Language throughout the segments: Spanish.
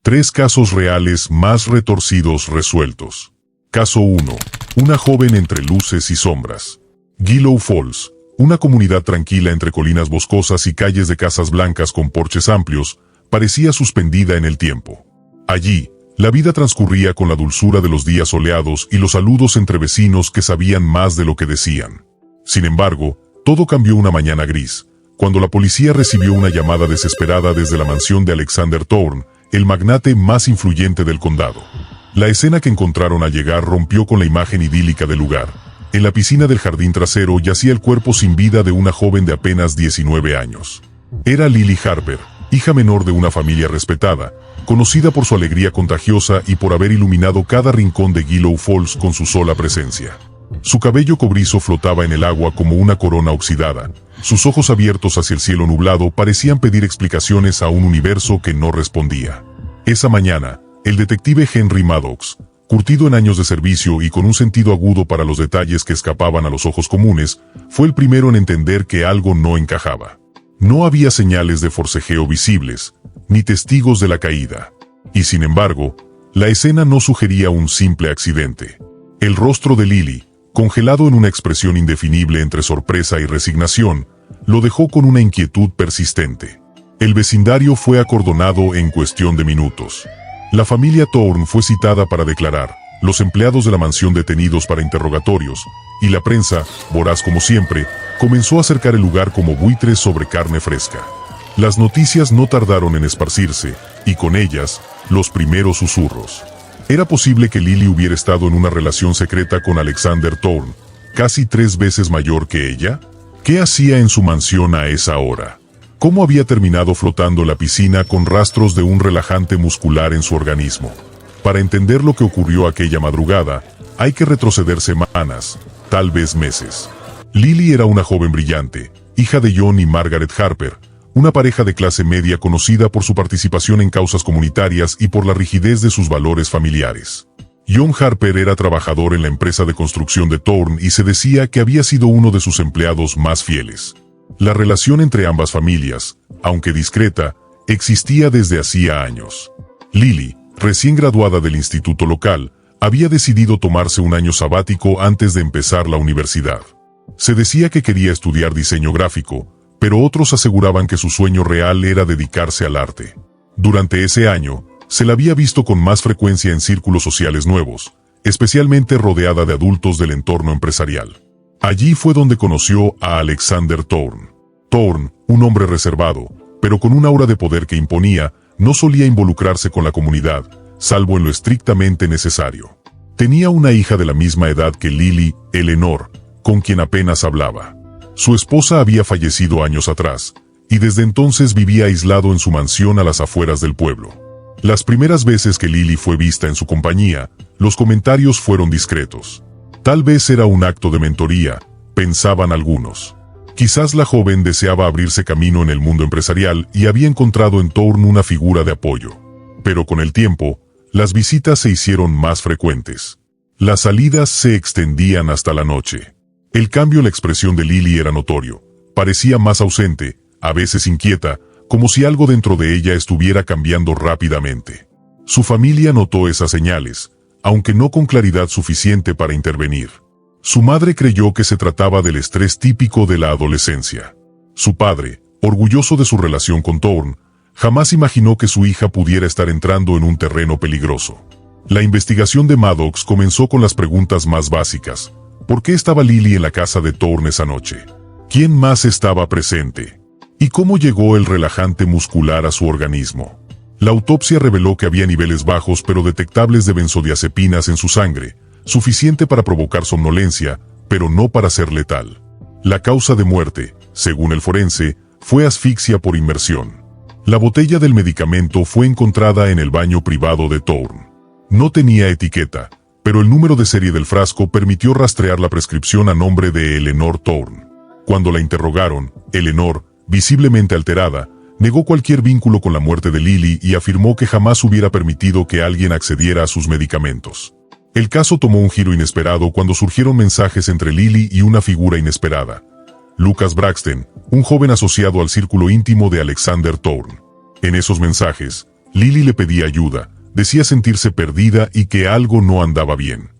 3 casos reales más retorcidos resueltos. Caso 1. Una joven entre luces y sombras. Gillow Falls, una comunidad tranquila entre colinas boscosas y calles de casas blancas con porches amplios, parecía suspendida en el tiempo. Allí, la vida transcurría con la dulzura de los días soleados y los saludos entre vecinos que sabían más de lo que decían. Sin embargo, todo cambió una mañana gris, cuando la policía recibió una llamada desesperada desde la mansión de Alexander Thorne, el magnate más influyente del condado. La escena que encontraron al llegar rompió con la imagen idílica del lugar. En la piscina del jardín trasero yacía el cuerpo sin vida de una joven de apenas 19 años. Era Lily Harper, hija menor de una familia respetada, conocida por su alegría contagiosa y por haber iluminado cada rincón de Gillow Falls con su sola presencia. Su cabello cobrizo flotaba en el agua como una corona oxidada. Sus ojos abiertos hacia el cielo nublado parecían pedir explicaciones a un universo que no respondía. Esa mañana, el detective Henry Maddox, curtido en años de servicio y con un sentido agudo para los detalles que escapaban a los ojos comunes, fue el primero en entender que algo no encajaba. No había señales de forcejeo visibles, ni testigos de la caída. Y sin embargo, la escena no sugería un simple accidente. El rostro de Lily, congelado en una expresión indefinible entre sorpresa y resignación, lo dejó con una inquietud persistente. El vecindario fue acordonado en cuestión de minutos. La familia Thorne fue citada para declarar, los empleados de la mansión detenidos para interrogatorios, y la prensa, voraz como siempre, comenzó a acercar el lugar como buitres sobre carne fresca. Las noticias no tardaron en esparcirse, y con ellas, los primeros susurros. Era posible que Lily hubiera estado en una relación secreta con Alexander Thorne, casi 3 veces mayor que ella. ¿Qué hacía en su mansión a esa hora? ¿Cómo había terminado flotando en la piscina con rastros de un relajante muscular en su organismo? Para entender lo que ocurrió aquella madrugada, hay que retroceder semanas, tal vez meses. Lily era una joven brillante, hija de John y Margaret Harper, una pareja de clase media conocida por su participación en causas comunitarias y por la rigidez de sus valores familiares. John Harper era trabajador en la empresa de construcción de Thorne y se decía que había sido uno de sus empleados más fieles. La relación entre ambas familias, aunque discreta, existía desde hacía años. Lily, recién graduada del instituto local, había decidido tomarse un año sabático antes de empezar la universidad. Se decía que quería estudiar diseño gráfico, pero otros aseguraban que su sueño real era dedicarse al arte. Durante ese año, se la había visto con más frecuencia en círculos sociales nuevos, especialmente rodeada de adultos del entorno empresarial. Allí fue donde conoció a Alexander Thorne. Thorne, un hombre reservado, pero con un aura de poder que imponía, no solía involucrarse con la comunidad, salvo en lo estrictamente necesario. Tenía una hija de la misma edad que Lily, Eleanor, con quien apenas hablaba. Su esposa había fallecido años atrás, y desde entonces vivía aislado en su mansión a las afueras del pueblo. Las primeras veces que Lily fue vista en su compañía, los comentarios fueron discretos. Tal vez era un acto de mentoría, pensaban algunos. Quizás la joven deseaba abrirse camino en el mundo empresarial y había encontrado en Thorne una figura de apoyo. Pero con el tiempo, las visitas se hicieron más frecuentes. Las salidas se extendían hasta la noche. El cambio en la expresión de Lily era notorio. Parecía más ausente, a veces inquieta, como si algo dentro de ella estuviera cambiando rápidamente. Su familia notó esas señales, aunque no con claridad suficiente para intervenir. Su madre creyó que se trataba del estrés típico de la adolescencia. Su padre, orgulloso de su relación con Thorne, jamás imaginó que su hija pudiera estar entrando en un terreno peligroso. La investigación de Maddox comenzó con las preguntas más básicas. ¿Por qué estaba Lily en la casa de Thorne esa noche? ¿Quién más estaba presente? ¿Y cómo llegó el relajante muscular a su organismo? La autopsia reveló que había niveles bajos pero detectables de benzodiazepinas en su sangre, suficiente para provocar somnolencia, pero no para ser letal. La causa de muerte, según el forense, fue asfixia por inmersión. La botella del medicamento fue encontrada en el baño privado de Thorne. No tenía etiqueta, pero el número de serie del frasco permitió rastrear la prescripción a nombre de Eleanor Thorne. Cuando la interrogaron, Eleanor, visiblemente alterada, negó cualquier vínculo con la muerte de Lily y afirmó que jamás hubiera permitido que alguien accediera a sus medicamentos. El caso tomó un giro inesperado cuando surgieron mensajes entre Lily y una figura inesperada. Lucas Braxton, un joven asociado al círculo íntimo de Alexander Thorne. En esos mensajes, Lily le pedía ayuda, decía sentirse perdida y que algo no andaba bien.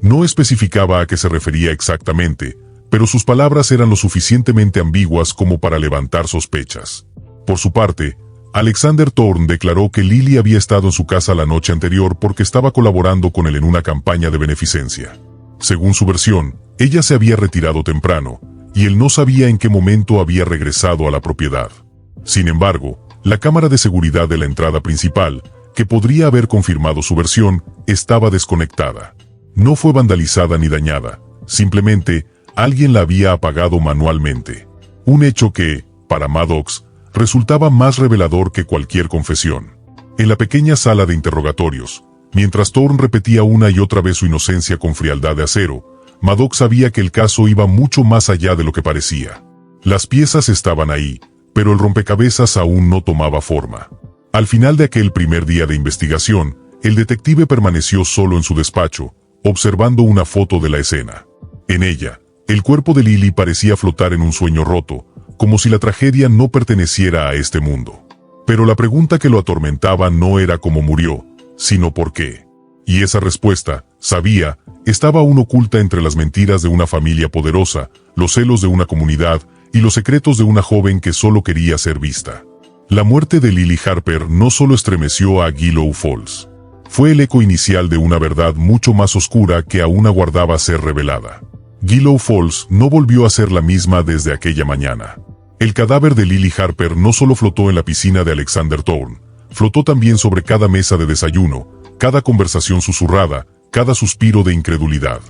No especificaba a qué se refería exactamente, pero sus palabras eran lo suficientemente ambiguas como para levantar sospechas. Por su parte, Alexander Thorne declaró que Lily había estado en su casa la noche anterior porque estaba colaborando con él en una campaña de beneficencia. Según su versión, ella se había retirado temprano, y él no sabía en qué momento había regresado a la propiedad. Sin embargo, la cámara de seguridad de la entrada principal, que podría haber confirmado su versión, estaba desconectada. No fue vandalizada ni dañada, simplemente alguien la había apagado manualmente. Un hecho que, para Maddox, resultaba más revelador que cualquier confesión. En la pequeña sala de interrogatorios, mientras Thorne repetía una y otra vez su inocencia con frialdad de acero, Maddox sabía que el caso iba mucho más allá de lo que parecía. Las piezas estaban ahí, pero el rompecabezas aún no tomaba forma. Al final de aquel primer día de investigación, el detective permaneció solo en su despacho, observando una foto de la escena. En ella, el cuerpo de Lily parecía flotar en un sueño roto, como si la tragedia no perteneciera a este mundo. Pero la pregunta que lo atormentaba no era cómo murió, sino por qué. Y esa respuesta, sabía, estaba aún oculta entre las mentiras de una familia poderosa, los celos de una comunidad y los secretos de una joven que solo quería ser vista. La muerte de Lily Harper no solo estremeció a Gillow Falls. Fue el eco inicial de una verdad mucho más oscura que aún aguardaba ser revelada. Gillow Falls no volvió a ser la misma desde aquella mañana. El cadáver de Lily Harper no solo flotó en la piscina de Alexander Thorne, flotó también sobre cada mesa de desayuno, cada conversación susurrada, cada suspiro de incredulidad.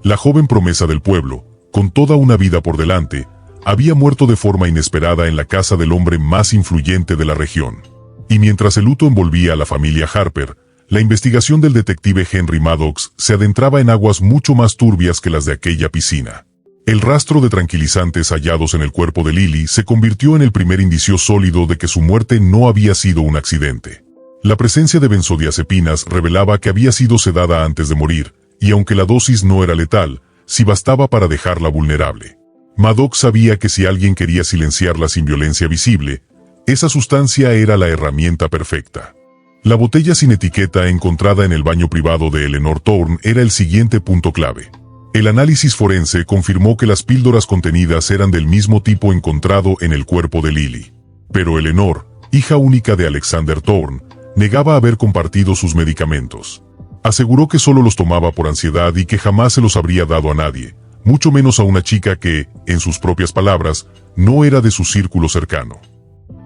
La joven promesa del pueblo, con toda una vida por delante, había muerto de forma inesperada en la casa del hombre más influyente de la región. Y mientras el luto envolvía a la familia Harper, la investigación del detective Henry Maddox se adentraba en aguas mucho más turbias que las de aquella piscina. El rastro de tranquilizantes hallados en el cuerpo de Lily se convirtió en el primer indicio sólido de que su muerte no había sido un accidente. La presencia de benzodiazepinas revelaba que había sido sedada antes de morir, y aunque la dosis no era letal, sí bastaba para dejarla vulnerable. Maddox sabía que si alguien quería silenciarla sin violencia visible, esa sustancia era la herramienta perfecta. La botella sin etiqueta encontrada en el baño privado de Eleanor Thorne era el siguiente punto clave. El análisis forense confirmó que las píldoras contenidas eran del mismo tipo encontrado en el cuerpo de Lily. Pero Eleanor, hija única de Alexander Thorne, negaba haber compartido sus medicamentos. Aseguró que solo los tomaba por ansiedad y que jamás se los habría dado a nadie, mucho menos a una chica que, en sus propias palabras, no era de su círculo cercano.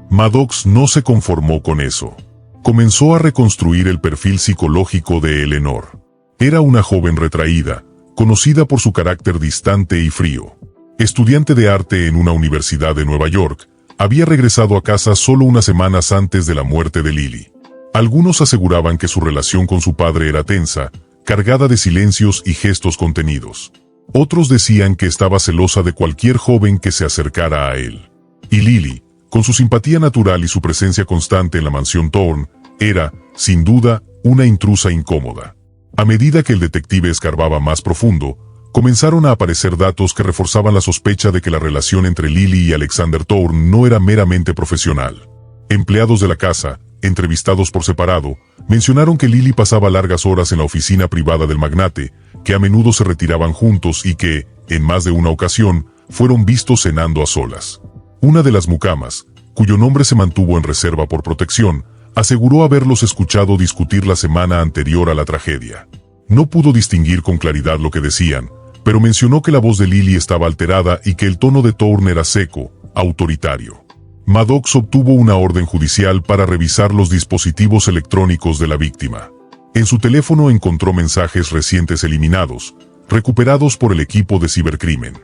Maddox no se conformó con eso. Comenzó a reconstruir el perfil psicológico de Eleanor. Era una joven retraída, conocida por su carácter distante y frío. Estudiante de arte en una universidad de Nueva York, había regresado a casa solo unas semanas antes de la muerte de Lily. Algunos aseguraban que su relación con su padre era tensa, cargada de silencios y gestos contenidos. Otros decían que estaba celosa de cualquier joven que se acercara a él. Y Lily, con su simpatía natural y su presencia constante en la mansión Thorne, era, sin duda, una intrusa incómoda. A medida que el detective escarbaba más profundo, comenzaron a aparecer datos que reforzaban la sospecha de que la relación entre Lily y Alexander Thorne no era meramente profesional. Empleados de la casa, entrevistados por separado, mencionaron que Lily pasaba largas horas en la oficina privada del magnate, que a menudo se retiraban juntos y que, en más de una ocasión, fueron vistos cenando a solas. Una de las mucamas, cuyo nombre se mantuvo en reserva por protección, aseguró haberlos escuchado discutir la semana anterior a la tragedia. No pudo distinguir con claridad lo que decían, pero mencionó que la voz de Lily estaba alterada y que el tono de Thorne era seco, autoritario. Maddox obtuvo una orden judicial para revisar los dispositivos electrónicos de la víctima. En su teléfono encontró mensajes recientes eliminados, recuperados por el equipo de cibercrimen.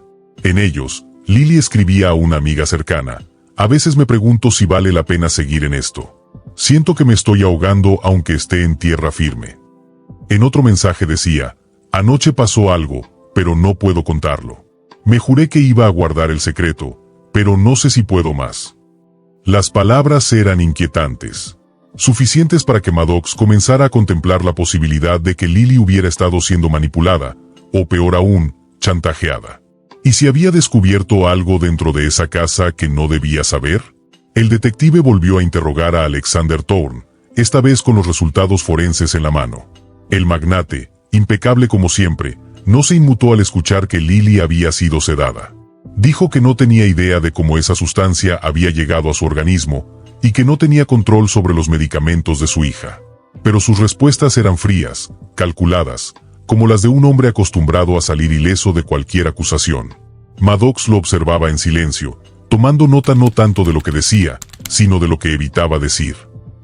En ellos, Lily escribía a una amiga cercana: "A veces me pregunto si vale la pena seguir en esto. Siento que me estoy ahogando aunque esté en tierra firme". En otro mensaje decía: "Anoche pasó algo, pero no puedo contarlo. Me juré que iba a guardar el secreto, pero no sé si puedo más". Las palabras eran inquietantes, suficientes para que Maddox comenzara a contemplar la posibilidad de que Lily hubiera estado siendo manipulada, o peor aún, chantajeada. ¿Y si había descubierto algo dentro de esa casa que no debía saber? El detective volvió a interrogar a Alexander Thorne, esta vez con los resultados forenses en la mano. El magnate, impecable como siempre, no se inmutó al escuchar que Lily había sido sedada. Dijo que no tenía idea de cómo esa sustancia había llegado a su organismo y que no tenía control sobre los medicamentos de su hija. Pero sus respuestas eran frías, calculadas, como las de un hombre acostumbrado a salir ileso de cualquier acusación. Maddox lo observaba en silencio, tomando nota no tanto de lo que decía, sino de lo que evitaba decir.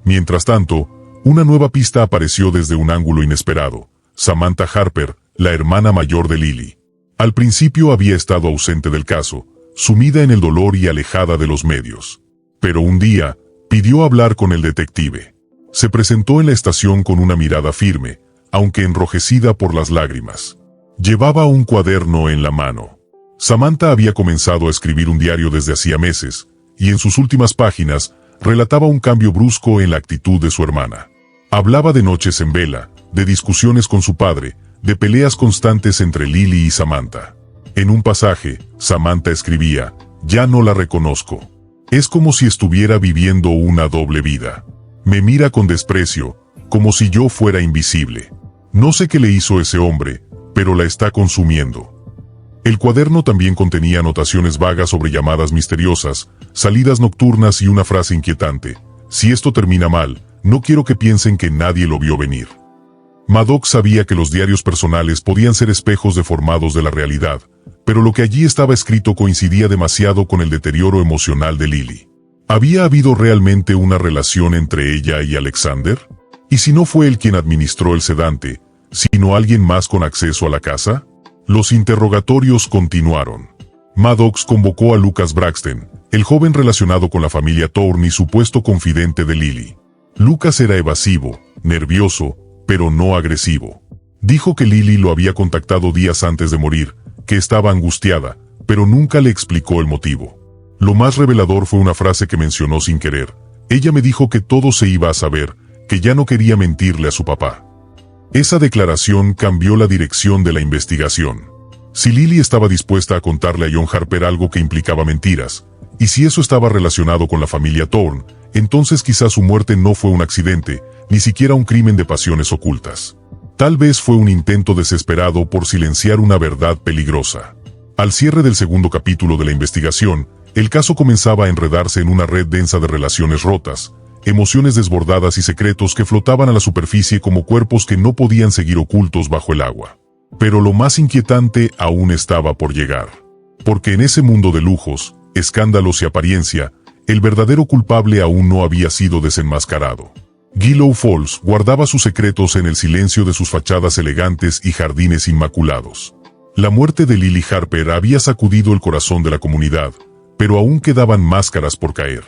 Mientras tanto, una nueva pista apareció desde un ángulo inesperado: Samantha Harper, la hermana mayor de Lily. Al principio había estado ausente del caso, sumida en el dolor y alejada de los medios. Pero un día, pidió hablar con el detective. Se presentó en la estación con una mirada firme, aunque enrojecida por las lágrimas. Llevaba un cuaderno en la mano. Samantha había comenzado a escribir un diario desde hacía meses, y en sus últimas páginas relataba un cambio brusco en la actitud de su hermana. Hablaba de noches en vela, de discusiones con su padre, de peleas constantes entre Lily y Samantha. En un pasaje, Samantha escribía: «Ya no la reconozco. Es como si estuviera viviendo una doble vida. Me mira con desprecio, como si yo fuera invisible. No sé qué le hizo ese hombre, pero la está consumiendo». El cuaderno también contenía anotaciones vagas sobre llamadas misteriosas, salidas nocturnas y una frase inquietante: «Si esto termina mal, no quiero que piensen que nadie lo vio venir». Maddox sabía que los diarios personales podían ser espejos deformados de la realidad, pero lo que allí estaba escrito coincidía demasiado con el deterioro emocional de Lily. ¿Había habido realmente una relación entre ella y Alexander? ¿Y si no fue él quien administró el sedante, sino alguien más con acceso a la casa? Los interrogatorios continuaron. Maddox convocó a Lucas Braxton, el joven relacionado con la familia Thorne y supuesto confidente de Lily. Lucas era evasivo, nervioso, pero no agresivo. Dijo que Lily lo había contactado días antes de morir, que estaba angustiada, pero nunca le explicó el motivo. Lo más revelador fue una frase que mencionó sin querer: «Ella me dijo que todo se iba a saber, que ya no quería mentirle a su papá». Esa declaración cambió la dirección de la investigación. Si Lily estaba dispuesta a contarle a John Harper algo que implicaba mentiras, y si eso estaba relacionado con la familia Thorne, entonces quizás su muerte no fue un accidente, ni siquiera un crimen de pasiones ocultas. Tal vez fue un intento desesperado por silenciar una verdad peligrosa. Al cierre del segundo capítulo de la investigación, el caso comenzaba a enredarse en una red densa de relaciones rotas, emociones desbordadas y secretos que flotaban a la superficie como cuerpos que no podían seguir ocultos bajo el agua. Pero lo más inquietante aún estaba por llegar. Porque en ese mundo de lujos, escándalos y apariencia, el verdadero culpable aún no había sido desenmascarado. Gillow Falls guardaba sus secretos en el silencio de sus fachadas elegantes y jardines inmaculados. La muerte de Lily Harper había sacudido el corazón de la comunidad, pero aún quedaban máscaras por caer.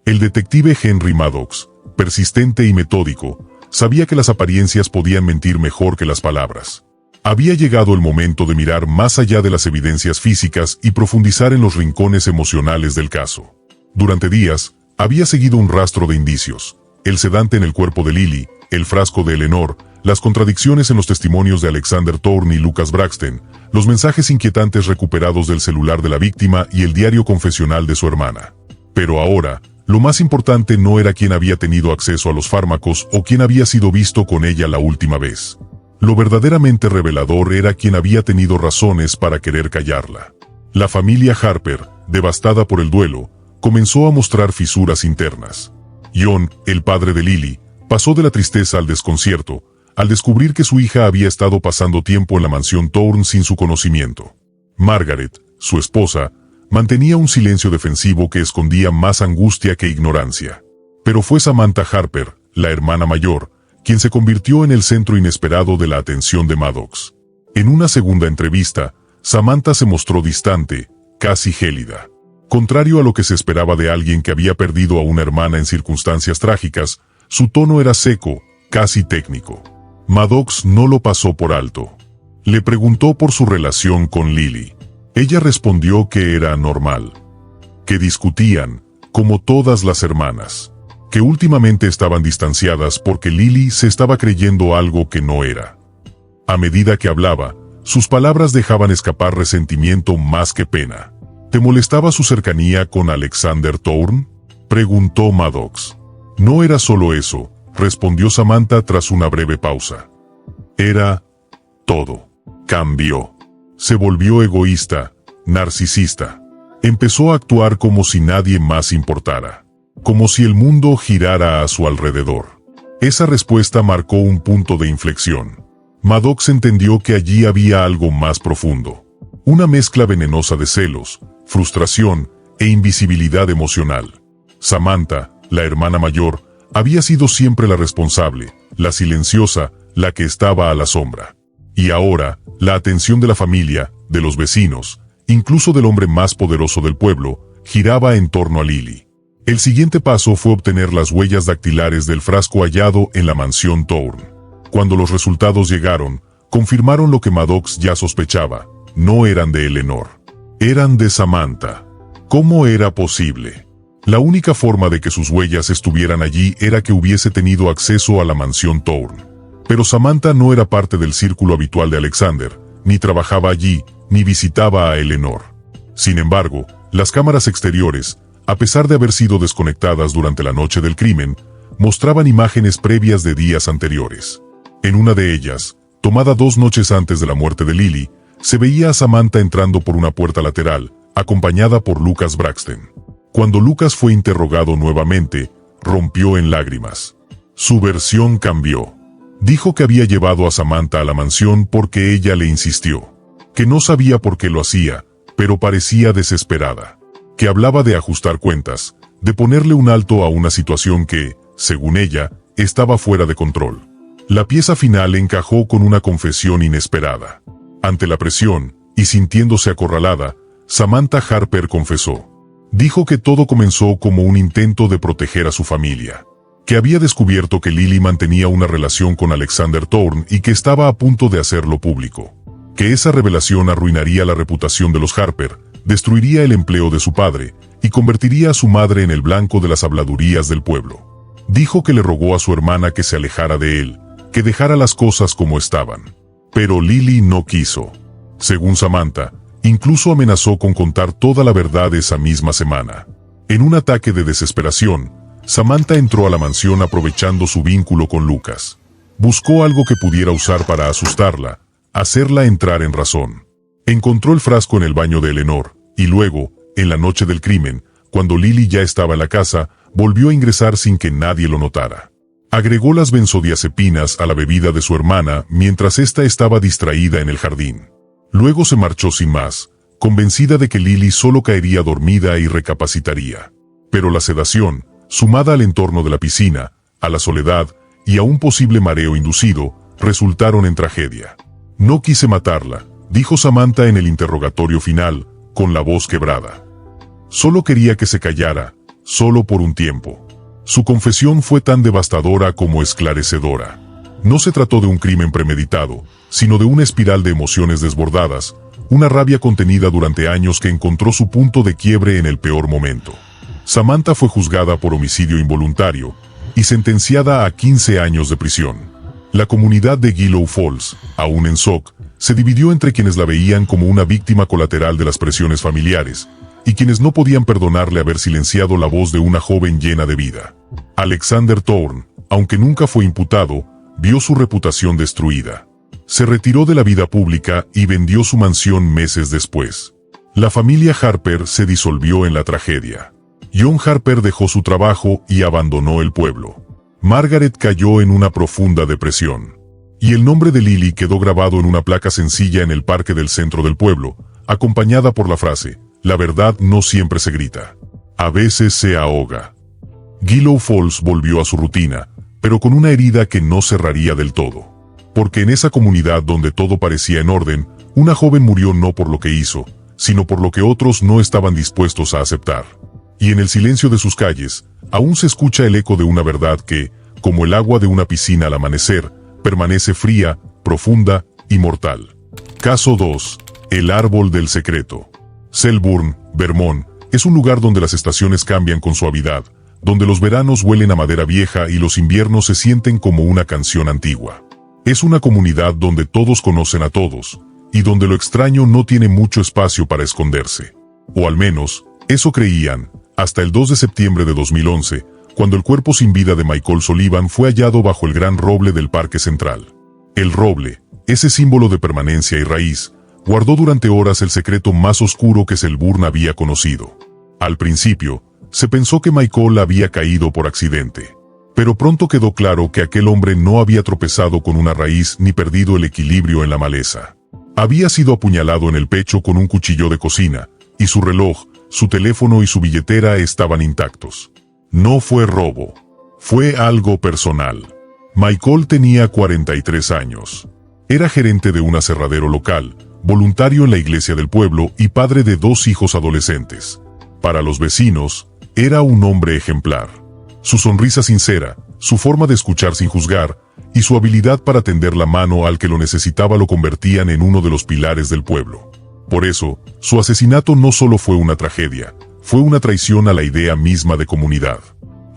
El detective Henry Maddox, persistente y metódico, sabía que las apariencias podían mentir mejor que las palabras. Había llegado el momento de mirar más allá de las evidencias físicas y profundizar en los rincones emocionales del caso. Durante días, había seguido un rastro de indicios: el sedante en el cuerpo de Lily, el frasco de Eleanor, las contradicciones en los testimonios de Alexander Thorne y Lucas Braxton, los mensajes inquietantes recuperados del celular de la víctima y el diario confesional de su hermana. Pero ahora, lo más importante no era quién había tenido acceso a los fármacos o quién había sido visto con ella la última vez. Lo verdaderamente revelador era quién había tenido razones para querer callarla. La familia Harper, devastada por el duelo, comenzó a mostrar fisuras internas. John, el padre de Lily, pasó de la tristeza al desconcierto, al descubrir que su hija había estado pasando tiempo en la mansión Thorne sin su conocimiento. Margaret, su esposa, mantenía un silencio defensivo que escondía más angustia que ignorancia. Pero fue Samantha Harper, la hermana mayor, quien se convirtió en el centro inesperado de la atención de Maddox. En una segunda entrevista, Samantha se mostró distante, casi gélida. Contrario a lo que se esperaba de alguien que había perdido a una hermana en circunstancias trágicas, su tono era seco, casi técnico. Maddox no lo pasó por alto. Le preguntó por su relación con Lily. Ella respondió que era normal. Que discutían, como todas las hermanas. Que últimamente estaban distanciadas porque Lily se estaba creyendo algo que no era. A medida que hablaba, sus palabras dejaban escapar resentimiento más que pena. ¿Te molestaba su cercanía con Alexander Thorne?, preguntó Maddox. No era solo eso, respondió Samantha tras una breve pausa. Era todo. Cambió. Se volvió egoísta, narcisista. Empezó a actuar como si nadie más importara. Como si el mundo girara a su alrededor. Esa respuesta marcó un punto de inflexión. Maddox entendió que allí había algo más profundo. Una mezcla venenosa de celos, frustración e invisibilidad emocional. Samantha, la hermana mayor, había sido siempre la responsable, la silenciosa, la que estaba a la sombra. Y ahora, la atención de la familia, de los vecinos, incluso del hombre más poderoso del pueblo, giraba en torno a Lily. El siguiente paso fue obtener las huellas dactilares del frasco hallado en la mansión Thorne. Cuando los resultados llegaron, confirmaron lo que Maddox ya sospechaba: no eran de Eleanor. Eran de Samantha. ¿Cómo era posible? La única forma de que sus huellas estuvieran allí era que hubiese tenido acceso a la mansión Thorne. Pero Samantha no era parte del círculo habitual de Alexander, ni trabajaba allí, ni visitaba a Eleanor. Sin embargo, las cámaras exteriores, a pesar de haber sido desconectadas durante la noche del crimen, mostraban imágenes previas de días anteriores. En una de ellas, tomada 2 noches antes de la muerte de Lily, se veía a Samantha entrando por una puerta lateral, acompañada por Lucas Braxton. Cuando Lucas fue interrogado nuevamente, rompió en lágrimas. Su versión cambió. Dijo que había llevado a Samantha a la mansión porque ella le insistió. Que no sabía por qué lo hacía, pero parecía desesperada. Que hablaba de ajustar cuentas, de ponerle un alto a una situación que, según ella, estaba fuera de control. La pieza final encajó con una confesión inesperada. Ante la presión, y sintiéndose acorralada, Samantha Harper confesó. Dijo que todo comenzó como un intento de proteger a su familia. Que había descubierto que Lily mantenía una relación con Alexander Thorne y que estaba a punto de hacerlo público. Que esa revelación arruinaría la reputación de los Harper, destruiría el empleo de su padre, y convertiría a su madre en el blanco de las habladurías del pueblo. Dijo que le rogó a su hermana que se alejara de él, que dejara las cosas como estaban. Pero Lily no quiso. Según Samantha, incluso amenazó con contar toda la verdad esa misma semana. En un ataque de desesperación, Samantha entró a la mansión aprovechando su vínculo con Lucas. Buscó algo que pudiera usar para asustarla, hacerla entrar en razón. Encontró el frasco en el baño de Eleanor, y luego, en la noche del crimen, cuando Lily ya estaba en la casa, volvió a ingresar sin que nadie lo notara. Agregó las benzodiazepinas a la bebida de su hermana mientras ésta estaba distraída en el jardín. Luego se marchó sin más, convencida de que Lily solo caería dormida y recapacitaría. Pero la sedación, sumada al entorno de la piscina, a la soledad y a un posible mareo inducido, resultaron en tragedia. No quise matarla, dijo Samantha en el interrogatorio final, con la voz quebrada. Solo quería que se callara, solo por un tiempo. Su confesión fue tan devastadora como esclarecedora. No se trató de un crimen premeditado, sino de una espiral de emociones desbordadas, una rabia contenida durante años que encontró su punto de quiebre en el peor momento. Samantha fue juzgada por homicidio involuntario y sentenciada a 15 años de prisión. La comunidad de Gillow Falls, aún en shock, se dividió entre quienes la veían como una víctima colateral de las presiones familiares, y quienes no podían perdonarle haber silenciado la voz de una joven llena de vida. Alexander Thorne, aunque nunca fue imputado, vio su reputación destruida. Se retiró de la vida pública y vendió su mansión meses después. La familia Harper se disolvió en la tragedia. John Harper dejó su trabajo y abandonó el pueblo. Margaret cayó en una profunda depresión. Y el nombre de Lily quedó grabado en una placa sencilla en el parque del centro del pueblo, acompañada por la frase: la verdad no siempre se grita. A veces se ahoga. Gillow Falls volvió a su rutina, pero con una herida que no cerraría del todo. Porque en esa comunidad donde todo parecía en orden, una joven murió no por lo que hizo, sino por lo que otros no estaban dispuestos a aceptar. Y en el silencio de sus calles, aún se escucha el eco de una verdad que, como el agua de una piscina al amanecer, permanece fría, profunda y mortal. Caso 2. El árbol del secreto. Selburne, Vermont, es un lugar donde las estaciones cambian con suavidad, donde los veranos huelen a madera vieja y los inviernos se sienten como una canción antigua. Es una comunidad donde todos conocen a todos, y donde lo extraño no tiene mucho espacio para esconderse. O al menos, eso creían, hasta el 2 de septiembre de 2011, cuando el cuerpo sin vida de Michael Sullivan fue hallado bajo el gran roble del Parque Central. El roble, ese símbolo de permanencia y raíz, guardó durante horas el secreto más oscuro que Selburne había conocido. Al principio, se pensó que Michael había caído por accidente. Pero pronto quedó claro que aquel hombre no había tropezado con una raíz ni perdido el equilibrio en la maleza. Había sido apuñalado en el pecho con un cuchillo de cocina, y su reloj, su teléfono y su billetera estaban intactos. No fue robo. Fue algo personal. Michael tenía 43 años. Era gerente de un aserradero local, voluntario en la iglesia del pueblo y padre de 2 hijos adolescentes. Para los vecinos, era un hombre ejemplar. Su sonrisa sincera, su forma de escuchar sin juzgar, y su habilidad para tender la mano al que lo necesitaba lo convertían en uno de los pilares del pueblo. Por eso, su asesinato no solo fue una tragedia, fue una traición a la idea misma de comunidad.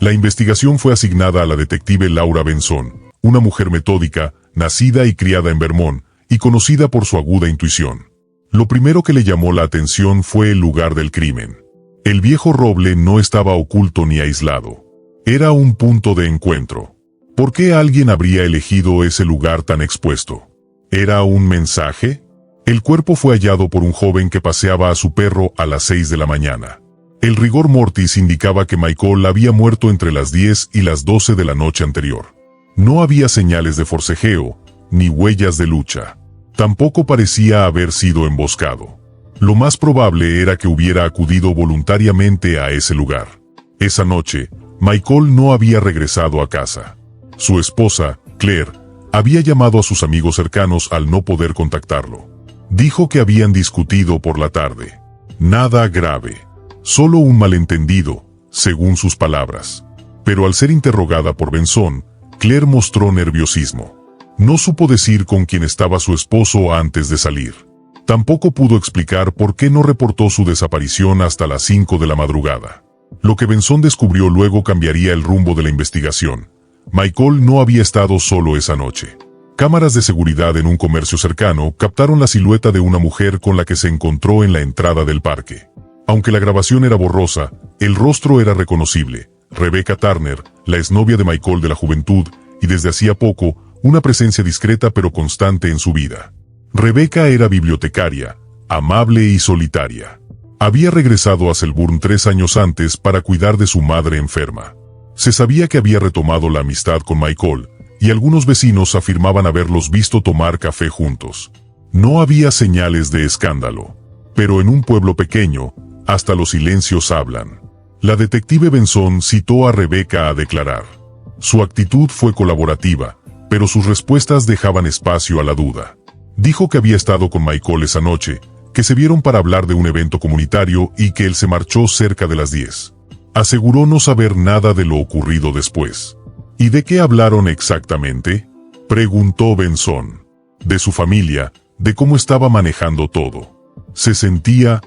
La investigación fue asignada a la detective Laura Benson, una mujer metódica, nacida y criada en Vermont, y conocida por su aguda intuición. Lo primero que le llamó la atención fue el lugar del crimen. El viejo roble no estaba oculto ni aislado. Era un punto de encuentro. ¿Por qué alguien habría elegido ese lugar tan expuesto? ¿Era un mensaje? El cuerpo fue hallado por un joven que paseaba a su perro a las 6 de la mañana. El rigor mortis indicaba que Michael había muerto entre las 10 y las 12 de la noche anterior. No había señales de forcejeo, ni huellas de lucha. Tampoco parecía haber sido emboscado. Lo más probable era que hubiera acudido voluntariamente a ese lugar. Esa noche, Michael no había regresado a casa. Su esposa, Claire, había llamado a sus amigos cercanos al no poder contactarlo. Dijo que habían discutido por la tarde. Nada grave. Solo un malentendido, según sus palabras. Pero al ser interrogada por Benson, Claire mostró nerviosismo. No supo decir con quién estaba su esposo antes de salir. Tampoco pudo explicar por qué no reportó su desaparición hasta las 5 de la madrugada. Lo que Benson descubrió luego cambiaría el rumbo de la investigación. Michael no había estado solo esa noche. Cámaras de seguridad en un comercio cercano captaron la silueta de una mujer con la que se encontró en la entrada del parque. Aunque la grabación era borrosa, el rostro era reconocible. Rebecca Turner, la exnovia de Michael de la juventud, y desde hacía poco, una presencia discreta pero constante en su vida. Rebecca era bibliotecaria, amable y solitaria. Había regresado a Selburne 3 años antes para cuidar de su madre enferma. Se sabía que había retomado la amistad con Michael, y algunos vecinos afirmaban haberlos visto tomar café juntos. No había señales de escándalo. Pero en un pueblo pequeño, hasta los silencios hablan. La detective Benson citó a Rebecca a declarar. Su actitud fue colaborativa, pero sus respuestas dejaban espacio a la duda. Dijo que había estado con Michael esa noche, que se vieron para hablar de un evento comunitario y que él se marchó cerca de las 10. Aseguró no saber nada de lo ocurrido después. ¿Y de qué hablaron exactamente?, preguntó Benson. De su familia, de cómo estaba manejando todo. Se sentía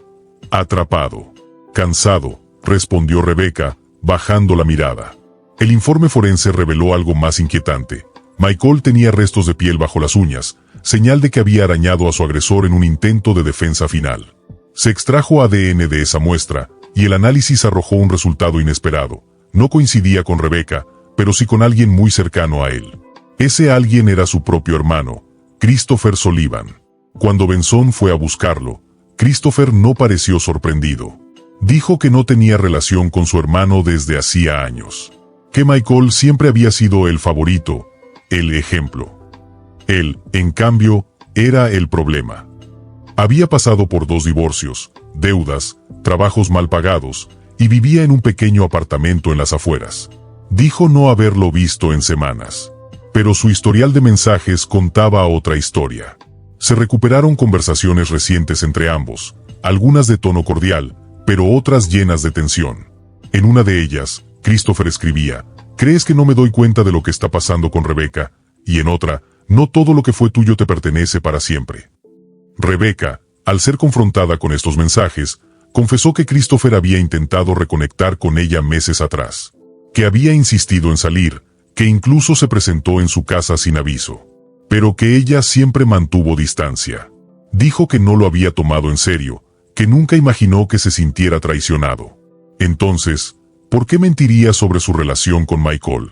atrapado. Cansado, respondió Rebecca, bajando la mirada. El informe forense reveló algo más inquietante. Michael tenía restos de piel bajo las uñas, señal de que había arañado a su agresor en un intento de defensa final. Se extrajo ADN de esa muestra, y el análisis arrojó un resultado inesperado. No coincidía con Rebecca, pero sí con alguien muy cercano a él. Ese alguien era su propio hermano, Christopher Sullivan. Cuando Benson fue a buscarlo, Christopher no pareció sorprendido. Dijo que no tenía relación con su hermano desde hacía años. Que Michael siempre había sido el favorito, el ejemplo. Él, en cambio, era el problema. Había pasado por 2 divorcios, deudas, trabajos mal pagados, y vivía en un pequeño apartamento en las afueras. Dijo no haberlo visto en semanas. Pero su historial de mensajes contaba otra historia. Se recuperaron conversaciones recientes entre ambos, algunas de tono cordial, pero otras llenas de tensión. En una de ellas, Christopher escribía, «¿Crees que no me doy cuenta de lo que está pasando con Rebecca?» Y en otra, «No todo lo que fue tuyo te pertenece para siempre». Rebecca, al ser confrontada con estos mensajes, confesó que Christopher había intentado reconectar con ella meses atrás, que había insistido en salir, que incluso se presentó en su casa sin aviso, pero que ella siempre mantuvo distancia. Dijo que no lo había tomado en serio, que nunca imaginó que se sintiera traicionado. Entonces, ¿Por qué mentiría sobre su relación con Michael?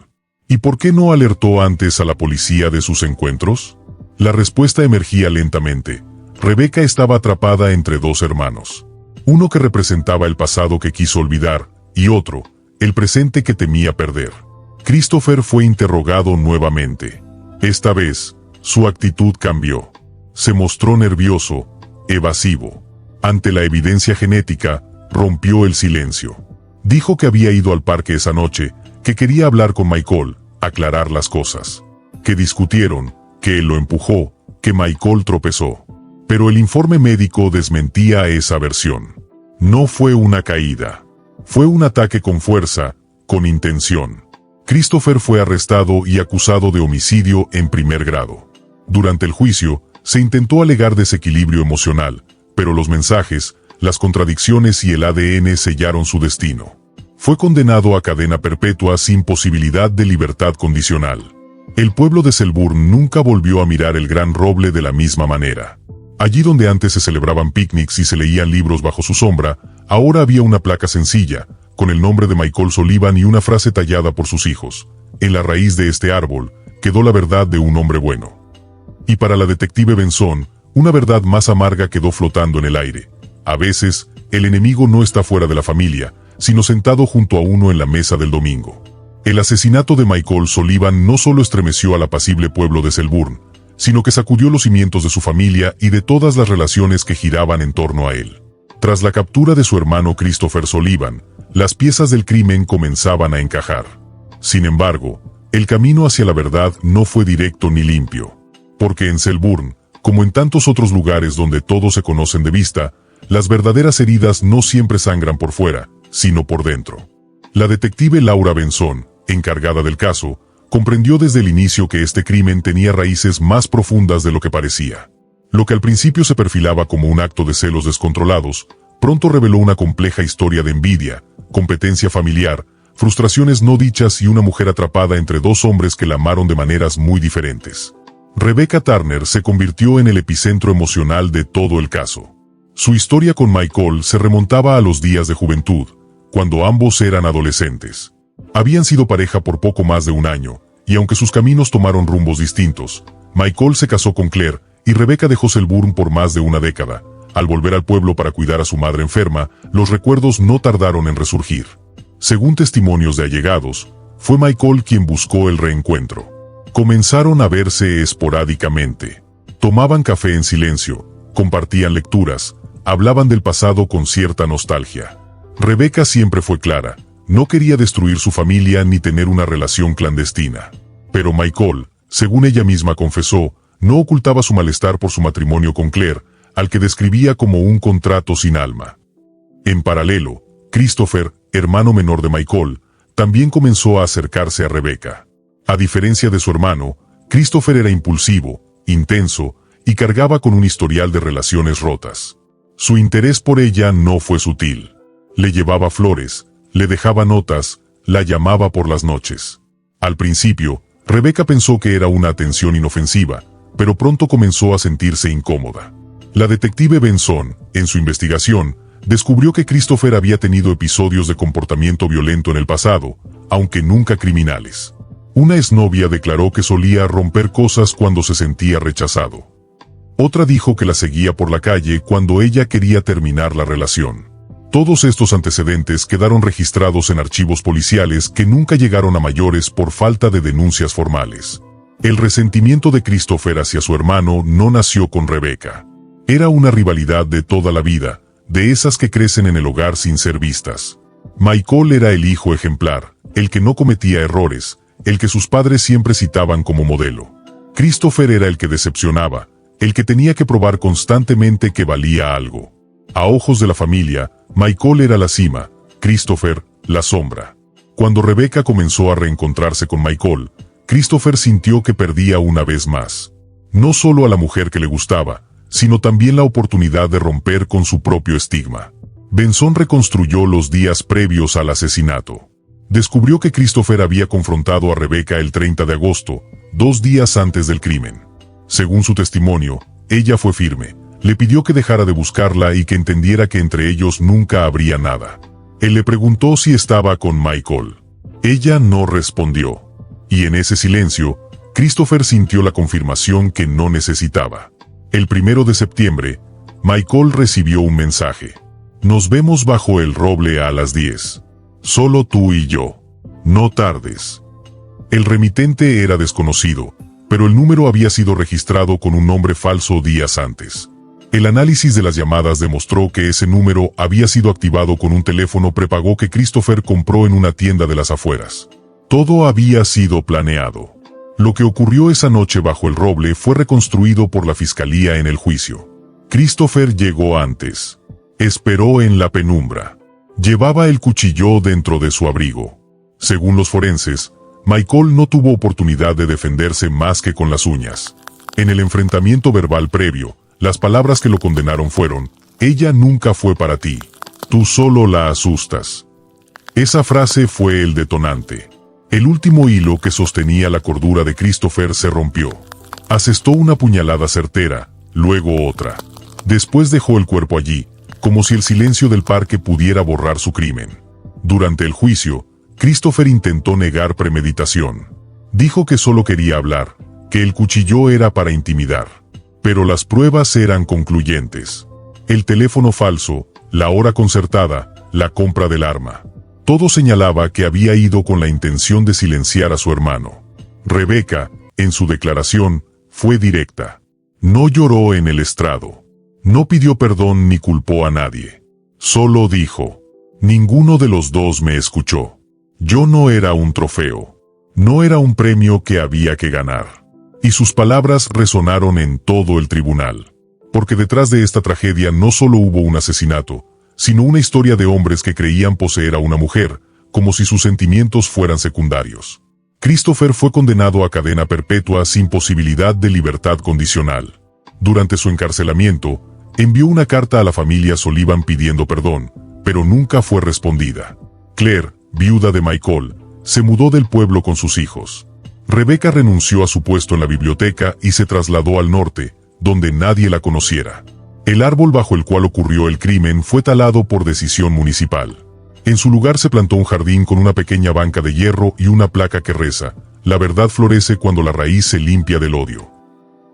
¿Y por qué no alertó antes a la policía de sus encuentros? La respuesta emergía lentamente. Rebecca estaba atrapada entre dos hermanos. Uno que representaba el pasado que quiso olvidar, y otro, el presente que temía perder. Christopher fue interrogado nuevamente. Esta vez, su actitud cambió. Se mostró nervioso, evasivo. Ante la evidencia genética, rompió el silencio. Dijo que había ido al parque esa noche, que quería hablar con Michael, aclarar las cosas. Que discutieron, que él lo empujó, que Michael tropezó. Pero el informe médico desmentía esa versión. No fue una caída. Fue un ataque con fuerza, con intención. Christopher fue arrestado y acusado de homicidio en primer grado. Durante el juicio, se intentó alegar desequilibrio emocional, pero los mensajes, las contradicciones y el ADN sellaron su destino. Fue condenado a cadena perpetua sin posibilidad de libertad condicional. El pueblo de Selburne nunca volvió a mirar el Gran Roble de la misma manera. Allí donde antes se celebraban picnics y se leían libros bajo su sombra, ahora había una placa sencilla, con el nombre de Michael Sullivan y una frase tallada por sus hijos. En la raíz de este árbol, quedó la verdad de un hombre bueno. Y para la detective Benson, una verdad más amarga quedó flotando en el aire. A veces, el enemigo no está fuera de la familia, sino sentado junto a uno en la mesa del domingo. El asesinato de Michael Sullivan no solo estremeció al apacible pueblo de Selburne, sino que sacudió los cimientos de su familia y de todas las relaciones que giraban en torno a él. Tras la captura de su hermano Christopher Sullivan, las piezas del crimen comenzaban a encajar. Sin embargo, el camino hacia la verdad no fue directo ni limpio. Porque en Selburne, como en tantos otros lugares donde todos se conocen de vista, las verdaderas heridas no siempre sangran por fuera, sino por dentro. La detective Laura Benson, encargada del caso, comprendió desde el inicio que este crimen tenía raíces más profundas de lo que parecía. Lo que al principio se perfilaba como un acto de celos descontrolados, pronto reveló una compleja historia de envidia, competencia familiar, frustraciones no dichas y una mujer atrapada entre dos hombres que la amaron de maneras muy diferentes. Rebecca Turner se convirtió en el epicentro emocional de todo el caso. Su historia con Michael se remontaba a los días de juventud, cuando ambos eran adolescentes. Habían sido pareja por poco más de un año, y aunque sus caminos tomaron rumbos distintos, Michael se casó con Claire y Rebecca dejó Selburne por más de una década. Al volver al pueblo para cuidar a su madre enferma, los recuerdos no tardaron en resurgir. Según testimonios de allegados, fue Michael quien buscó el reencuentro. Comenzaron a verse esporádicamente. Tomaban café en silencio, compartían lecturas, hablaban del pasado con cierta nostalgia. Rebecca siempre fue clara. No quería destruir su familia ni tener una relación clandestina. Pero Michael, según ella misma confesó, no ocultaba su malestar por su matrimonio con Claire, al que describía como un contrato sin alma. En paralelo, Christopher, hermano menor de Michael, también comenzó a acercarse a Rebecca. A diferencia de su hermano, Christopher era impulsivo, intenso, y cargaba con un historial de relaciones rotas. Su interés por ella no fue sutil. Le llevaba flores, le dejaba notas, la llamaba por las noches. Al principio, Rebecca pensó que era una atención inofensiva, pero pronto comenzó a sentirse incómoda. La detective Benson, en su investigación, descubrió que Christopher había tenido episodios de comportamiento violento en el pasado, aunque nunca criminales. Una exnovia declaró que solía romper cosas cuando se sentía rechazado. Otra dijo que la seguía por la calle cuando ella quería terminar la relación. Todos estos antecedentes quedaron registrados en archivos policiales que nunca llegaron a mayores por falta de denuncias formales. El resentimiento de Christopher hacia su hermano no nació con Rebecca. Era una rivalidad de toda la vida, de esas que crecen en el hogar sin ser vistas. Michael era el hijo ejemplar, el que no cometía errores, el que sus padres siempre citaban como modelo. Christopher era el que decepcionaba, el que tenía que probar constantemente que valía algo. A ojos de la familia, Michael era la cima, Christopher, la sombra. Cuando Rebecca comenzó a reencontrarse con Michael, Christopher sintió que perdía una vez más. No solo a la mujer que le gustaba, sino también la oportunidad de romper con su propio estigma. Benson reconstruyó los días previos al asesinato. Descubrió que Christopher había confrontado a Rebecca el 30 de agosto, 2 días antes del crimen. Según su testimonio, ella fue firme. Le pidió que dejara de buscarla y que entendiera que entre ellos nunca habría nada. Él le preguntó si estaba con Michael. Ella no respondió. Y en ese silencio, Christopher sintió la confirmación que no necesitaba. El 1 de septiembre, Michael recibió un mensaje. Nos vemos bajo el roble a las 10. Solo tú y yo. No tardes. El remitente era desconocido, pero el número había sido registrado con un nombre falso días antes. El análisis de las llamadas demostró que ese número había sido activado con un teléfono prepago que Christopher compró en una tienda de las afueras. Todo había sido planeado. Lo que ocurrió esa noche bajo el roble fue reconstruido por la fiscalía en el juicio. Christopher llegó antes. Esperó en la penumbra. Llevaba el cuchillo dentro de su abrigo. Según los forenses, Michael no tuvo oportunidad de defenderse más que con las uñas. En el enfrentamiento verbal previo, las palabras que lo condenaron fueron: ella nunca fue para ti. Tú solo la asustas. Esa frase fue el detonante. El último hilo que sostenía la cordura de Christopher se rompió. Asestó una puñalada certera, luego otra. Después dejó el cuerpo allí, como si el silencio del parque pudiera borrar su crimen. Durante el juicio, Christopher intentó negar premeditación. Dijo que solo quería hablar, que el cuchillo era para intimidar. Pero las pruebas eran concluyentes. El teléfono falso, la hora concertada, la compra del arma. Todo señalaba que había ido con la intención de silenciar a su hermano. Rebecca, en su declaración, fue directa. No lloró en el estrado. No pidió perdón ni culpó a nadie. Solo dijo: ninguno de los dos me escuchó. Yo no era un trofeo. No era un premio que había que ganar. Y sus palabras resonaron en todo el tribunal. Porque detrás de esta tragedia no solo hubo un asesinato, sino una historia de hombres que creían poseer a una mujer, como si sus sentimientos fueran secundarios. Christopher fue condenado a cadena perpetua sin posibilidad de libertad condicional. Durante su encarcelamiento, envió una carta a la familia Sullivan pidiendo perdón, pero nunca fue respondida. Claire, viuda de Michael, se mudó del pueblo con sus hijos. Rebecca renunció a su puesto en la biblioteca y se trasladó al norte, donde nadie la conociera. El árbol bajo el cual ocurrió el crimen fue talado por decisión municipal. En su lugar se plantó un jardín con una pequeña banca de hierro y una placa que reza: la verdad florece cuando la raíz se limpia del odio.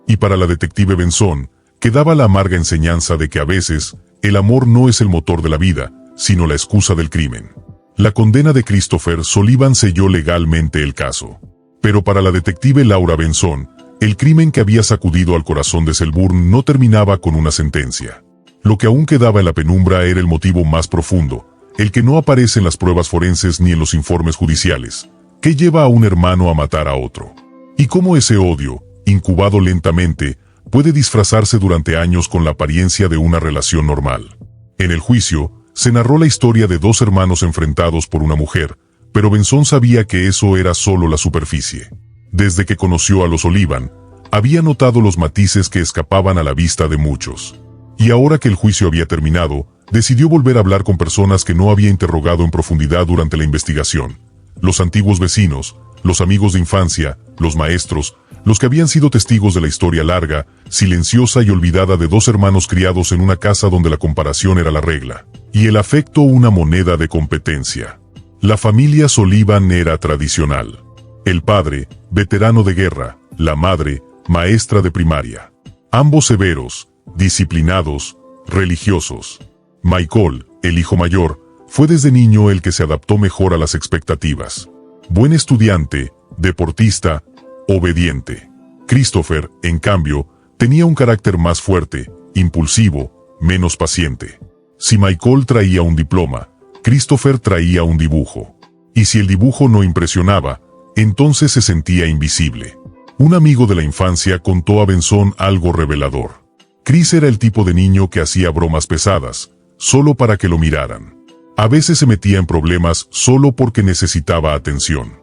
Y para la detective Benson, quedaba la amarga enseñanza de que a veces, el amor no es el motor de la vida, sino la excusa del crimen. La condena de Christopher Sullivan selló legalmente el caso. Pero para la detective Laura Benson, el crimen que había sacudido al corazón de Selburne no terminaba con una sentencia. Lo que aún quedaba en la penumbra era el motivo más profundo, el que no aparece en las pruebas forenses ni en los informes judiciales. ¿Qué lleva a un hermano a matar a otro? Y cómo ese odio, incubado lentamente, puede disfrazarse durante años con la apariencia de una relación normal. En el juicio, se narró la historia de dos hermanos enfrentados por una mujer, pero Benson sabía que eso era solo la superficie. Desde que conoció a los Sullivan, había notado los matices que escapaban a la vista de muchos. Y ahora que el juicio había terminado, decidió volver a hablar con personas que no había interrogado en profundidad durante la investigación. Los antiguos vecinos, los amigos de infancia, los maestros, los que habían sido testigos de la historia larga, silenciosa y olvidada de dos hermanos criados en una casa donde la comparación era la regla, y el afecto una moneda de competencia. La familia Sullivan era tradicional. El padre, veterano de guerra; la madre, maestra de primaria. Ambos severos, disciplinados, religiosos. Michael, el hijo mayor, fue desde niño el que se adaptó mejor a las expectativas. Buen estudiante, deportista, obediente. Christopher, en cambio, tenía un carácter más fuerte, impulsivo, menos paciente. Si Michael traía un diploma, Christopher traía un dibujo. Y si el dibujo no impresionaba, entonces se sentía invisible. Un amigo de la infancia contó a Benson algo revelador. Chris era el tipo de niño que hacía bromas pesadas, solo para que lo miraran. A veces se metía en problemas solo porque necesitaba atención.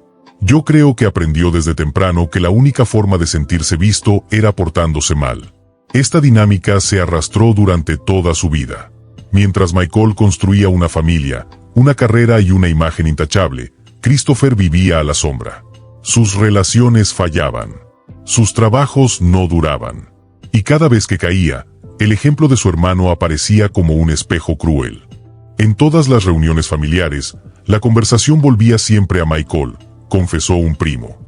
Yo creo que aprendió desde temprano que la única forma de sentirse visto era portándose mal. Esta dinámica se arrastró durante toda su vida. Mientras Michael construía una familia, una carrera y una imagen intachable, Christopher vivía a la sombra. Sus relaciones fallaban. Sus trabajos no duraban. Y cada vez que caía, el ejemplo de su hermano aparecía como un espejo cruel. En todas las reuniones familiares, la conversación volvía siempre a Michael, confesó un primo.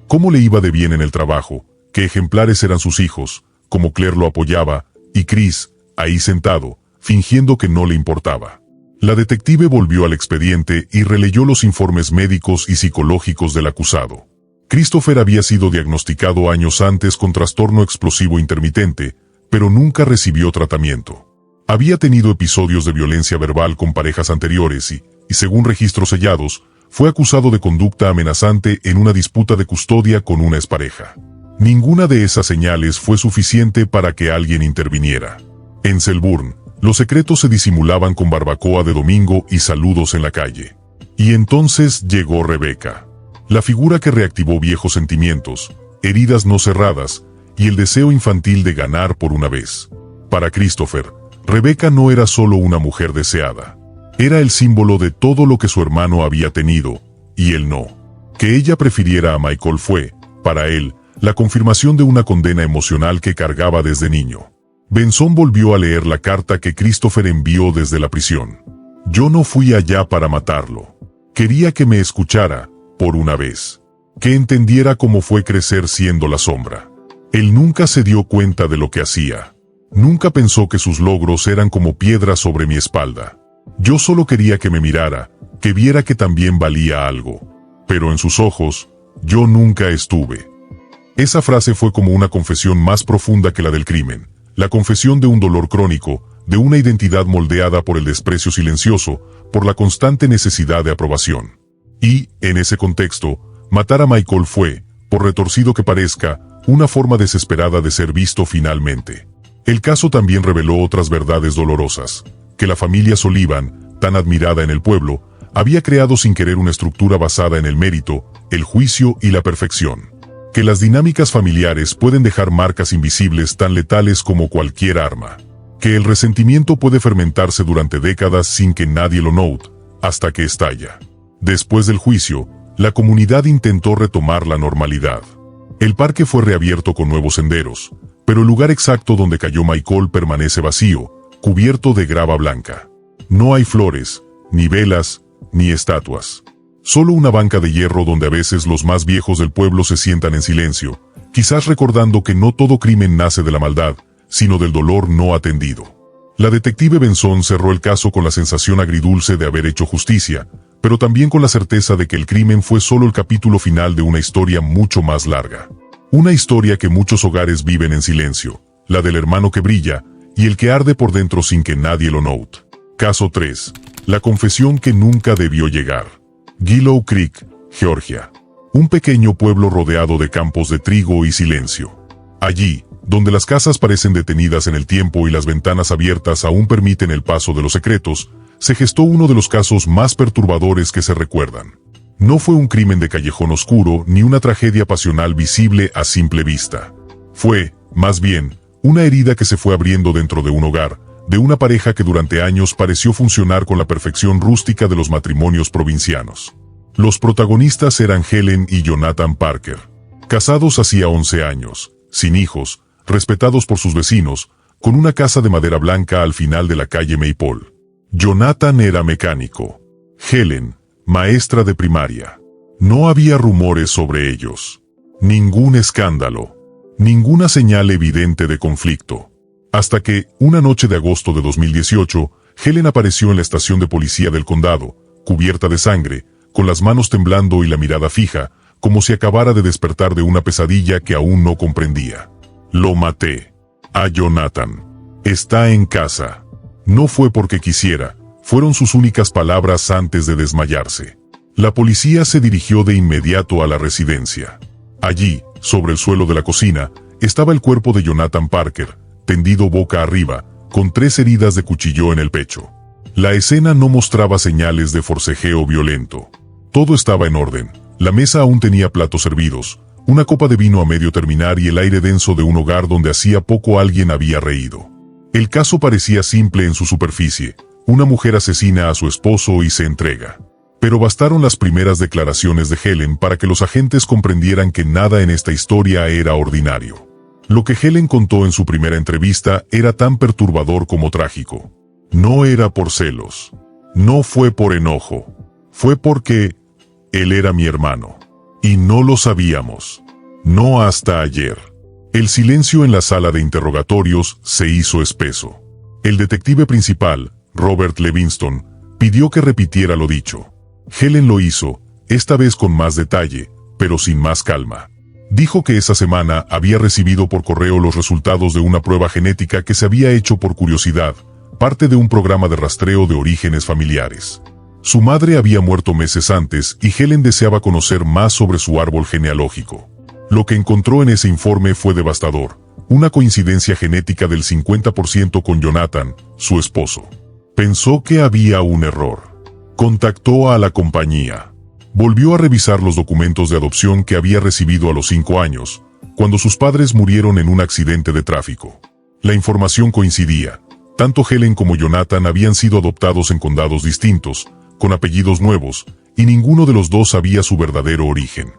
Cómo le iba de bien en el trabajo, qué ejemplares eran sus hijos, cómo Claire lo apoyaba, y Chris, ahí sentado, fingiendo que no le importaba. La detective volvió al expediente y releyó los informes médicos y psicológicos del acusado. Christopher había sido diagnosticado años antes con trastorno explosivo intermitente, pero nunca recibió tratamiento. Había tenido episodios de violencia verbal con parejas anteriores y, según registros sellados, fue acusado de conducta amenazante en una disputa de custodia con una expareja. Ninguna de esas señales fue suficiente para que alguien interviniera. En Selburne, los secretos se disimulaban con barbacoa de domingo y saludos en la calle. Y entonces llegó Rebecca. La figura que reactivó viejos sentimientos, heridas no cerradas, y el deseo infantil de ganar por una vez. Para Christopher, Rebecca no era solo una mujer deseada. Era el símbolo de todo lo que su hermano había tenido, y él no. Que ella prefiriera a Michael fue, para él, la confirmación de una condena emocional que cargaba desde niño. Benson volvió a leer la carta que Christopher envió desde la prisión. Yo no fui allá para matarlo. Quería que me escuchara, por una vez. Que entendiera cómo fue crecer siendo la sombra. Él nunca se dio cuenta de lo que hacía. Nunca pensó que sus logros eran como piedras sobre mi espalda. Yo solo quería que me mirara, que viera que también valía algo. Pero en sus ojos, yo nunca estuve. Esa frase fue como una confesión más profunda que la del crimen. La confesión de un dolor crónico, de una identidad moldeada por el desprecio silencioso, por la constante necesidad de aprobación. Y, en ese contexto, matar a Michael fue, por retorcido que parezca, una forma desesperada de ser visto finalmente. El caso también reveló otras verdades dolorosas, que la familia Sullivan, tan admirada en el pueblo, había creado sin querer una estructura basada en el mérito, el juicio y la perfección. Que las dinámicas familiares pueden dejar marcas invisibles tan letales como cualquier arma. Que el resentimiento puede fermentarse durante décadas sin que nadie lo note, hasta que estalla. Después del juicio, la comunidad intentó retomar la normalidad. El parque fue reabierto con nuevos senderos, pero el lugar exacto donde cayó Michael permanece vacío, cubierto de grava blanca. No hay flores, ni velas, ni estatuas. Solo una banca de hierro donde a veces los más viejos del pueblo se sientan en silencio, quizás recordando que no todo crimen nace de la maldad, sino del dolor no atendido. La detective Benson cerró el caso con la sensación agridulce de haber hecho justicia, pero también con la certeza de que el crimen fue solo el capítulo final de una historia mucho más larga. Una historia que muchos hogares viven en silencio, la del hermano que brilla, y el que arde por dentro sin que nadie lo note. Caso 3. La confesión que nunca debió llegar. Willow Creek, Georgia. Un pequeño pueblo rodeado de campos de trigo y silencio. Allí, donde las casas parecen detenidas en el tiempo y las ventanas abiertas aún permiten el paso de los secretos, se gestó uno de los casos más perturbadores que se recuerdan. No fue un crimen de callejón oscuro ni una tragedia pasional visible a simple vista. Fue, más bien, una herida que se fue abriendo dentro de un hogar, de una pareja que durante años pareció funcionar con la perfección rústica de los matrimonios provincianos. Los protagonistas eran Helen y Jonathan Parker. Casados hacía 11 años, sin hijos, respetados por sus vecinos, con una casa de madera blanca al final de la calle Maypole. Jonathan era mecánico. Helen, maestra de primaria. No había rumores sobre ellos. Ningún escándalo. Ninguna señal evidente de conflicto. Hasta que, una noche de agosto de 2018, Helen apareció en la estación de policía del condado, cubierta de sangre, con las manos temblando y la mirada fija, como si acabara de despertar de una pesadilla que aún no comprendía. Lo maté. A Jonathan. Está en casa. No fue porque quisiera, fueron sus únicas palabras antes de desmayarse. La policía se dirigió de inmediato a la residencia. Allí, sobre el suelo de la cocina, estaba el cuerpo de Jonathan Parker, tendido boca arriba, con 3 heridas de cuchillo en el pecho. La escena no mostraba señales de forcejeo violento. Todo estaba en orden. La mesa aún tenía platos servidos, una copa de vino a medio terminar y el aire denso de un hogar donde hacía poco alguien había reído. El caso parecía simple en su superficie. Una mujer asesina a su esposo y se entrega. Pero bastaron las primeras declaraciones de Helen para que los agentes comprendieran que nada en esta historia era ordinario. Lo que Helen contó en su primera entrevista era tan perturbador como trágico. No era por celos. No fue por enojo. Fue porque él era mi hermano. Y no lo sabíamos. No hasta ayer. El silencio en la sala de interrogatorios se hizo espeso. El detective principal, Robert Levinston, pidió que repitiera lo dicho. Helen lo hizo, esta vez con más detalle, pero sin más calma. Dijo que esa semana había recibido por correo los resultados de una prueba genética que se había hecho por curiosidad, parte de un programa de rastreo de orígenes familiares. Su madre había muerto meses antes y Helen deseaba conocer más sobre su árbol genealógico. Lo que encontró en ese informe fue devastador, una coincidencia genética del 50% con Jonathan, su esposo. Pensó que había un error. Contactó a la compañía. Volvió a revisar los documentos de adopción que había recibido a los 5 años, cuando sus padres murieron en un accidente de tráfico. La información coincidía. Tanto Helen como Jonathan habían sido adoptados en condados distintos, con apellidos nuevos, y ninguno de los dos sabía su verdadero origen.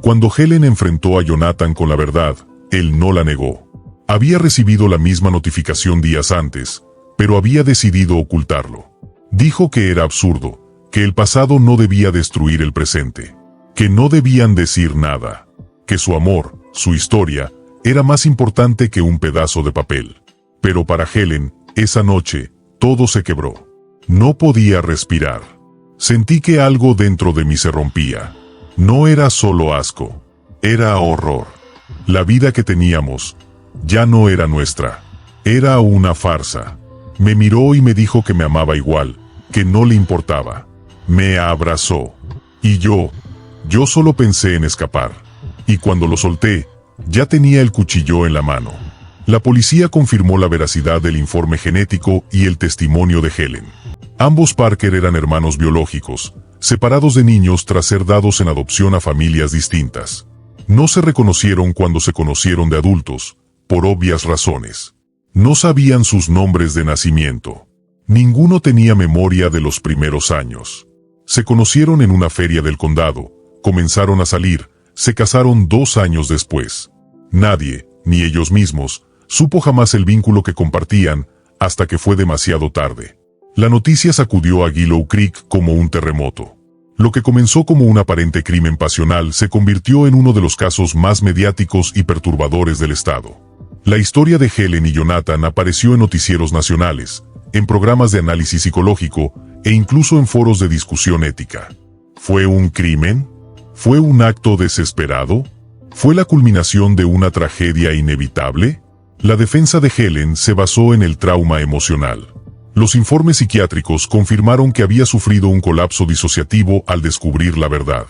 Cuando Helen enfrentó a Jonathan con la verdad, él no la negó. Había recibido la misma notificación días antes, pero había decidido ocultarlo. Dijo que era absurdo, que el pasado no debía destruir el presente, que no debían decir nada, que su amor, su historia, era más importante que un pedazo de papel. Pero para Helen, esa noche, todo se quebró. No podía respirar. Sentí que algo dentro de mí se rompía. No era solo asco, era horror. La vida que teníamos ya no era nuestra. Era una farsa. Me miró y me dijo que me amaba igual, que no le importaba. Me abrazó. Y yo solo pensé en escapar. Y cuando lo solté, ya tenía el cuchillo en la mano. La policía confirmó la veracidad del informe genético y el testimonio de Helen. Ambos Parker eran hermanos biológicos, separados de niños tras ser dados en adopción a familias distintas. No se reconocieron cuando se conocieron de adultos, por obvias razones. No sabían sus nombres de nacimiento. Ninguno tenía memoria de los primeros años. Se conocieron en una feria del condado, comenzaron a salir, se casaron 2 años después. Nadie, ni ellos mismos, supo jamás el vínculo que compartían, hasta que fue demasiado tarde. La noticia sacudió a Willow Creek como un terremoto. Lo que comenzó como un aparente crimen pasional se convirtió en uno de los casos más mediáticos y perturbadores del estado. La historia de Helen y Jonathan apareció en noticieros nacionales, en programas de análisis psicológico e incluso en foros de discusión ética. ¿Fue un crimen? ¿Fue un acto desesperado? ¿Fue la culminación de una tragedia inevitable? La defensa de Helen se basó en el trauma emocional. Los informes psiquiátricos confirmaron que había sufrido un colapso disociativo al descubrir la verdad.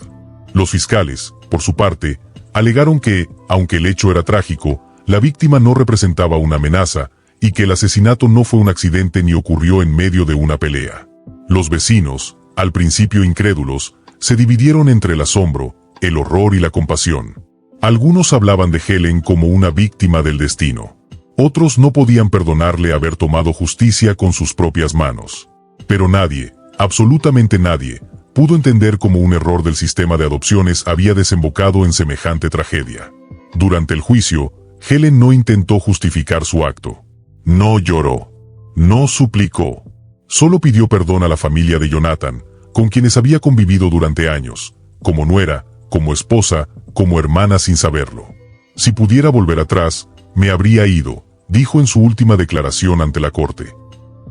Los fiscales, por su parte, alegaron que, aunque el hecho era trágico, la víctima no representaba una amenaza y que el asesinato no fue un accidente ni ocurrió en medio de una pelea. Los vecinos, al principio incrédulos, se dividieron entre el asombro, el horror y la compasión. Algunos hablaban de Helen como una víctima del destino. Otros no podían perdonarle haber tomado justicia con sus propias manos. Pero nadie, absolutamente nadie, pudo entender cómo un error del sistema de adopciones había desembocado en semejante tragedia. Durante el juicio, Helen no intentó justificar su acto. No lloró. No suplicó. Solo pidió perdón a la familia de Jonathan, con quienes había convivido durante años, como nuera, como esposa, como hermana sin saberlo. Si pudiera volver atrás, me habría ido, dijo en su última declaración ante la corte.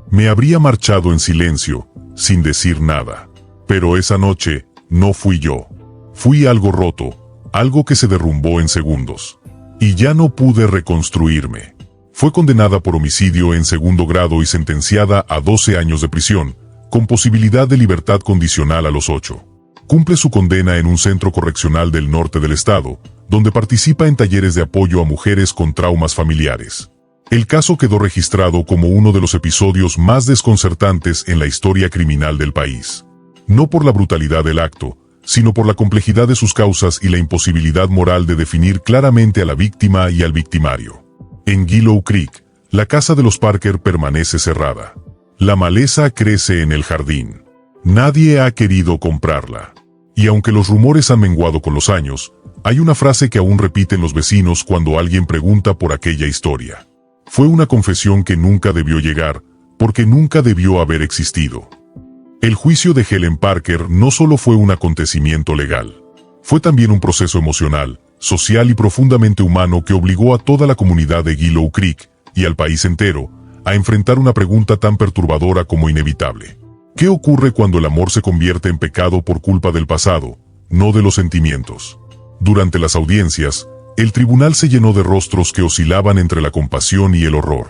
Me habría marchado en silencio, sin decir nada. Pero esa noche, no fui yo. Fui algo roto, algo que se derrumbó en segundos. Y ya no pude reconstruirme. Fue condenada por homicidio en 2º grado y sentenciada a 12 años de prisión, con posibilidad de libertad condicional a los 8. Cumple su condena en un centro correccional del norte del estado, donde participa en talleres de apoyo a mujeres con traumas familiares. El caso quedó registrado como uno de los episodios más desconcertantes en la historia criminal del país. No por la brutalidad del acto, sino por la complejidad de sus causas y la imposibilidad moral de definir claramente a la víctima y al victimario. En Willow Creek, la casa de los Parker permanece cerrada. La maleza crece en el jardín. Nadie ha querido comprarla. Y aunque los rumores han menguado con los años, hay una frase que aún repiten los vecinos cuando alguien pregunta por aquella historia. Fue una confesión que nunca debió llegar, porque nunca debió haber existido. El juicio de Helen Parker no solo fue un acontecimiento legal. Fue también un proceso emocional, social y profundamente humano que obligó a toda la comunidad de Willow Creek, y al país entero, a enfrentar una pregunta tan perturbadora como inevitable. ¿Qué ocurre cuando el amor se convierte en pecado por culpa del pasado, no de los sentimientos? Durante las audiencias, el tribunal se llenó de rostros que oscilaban entre la compasión y el horror.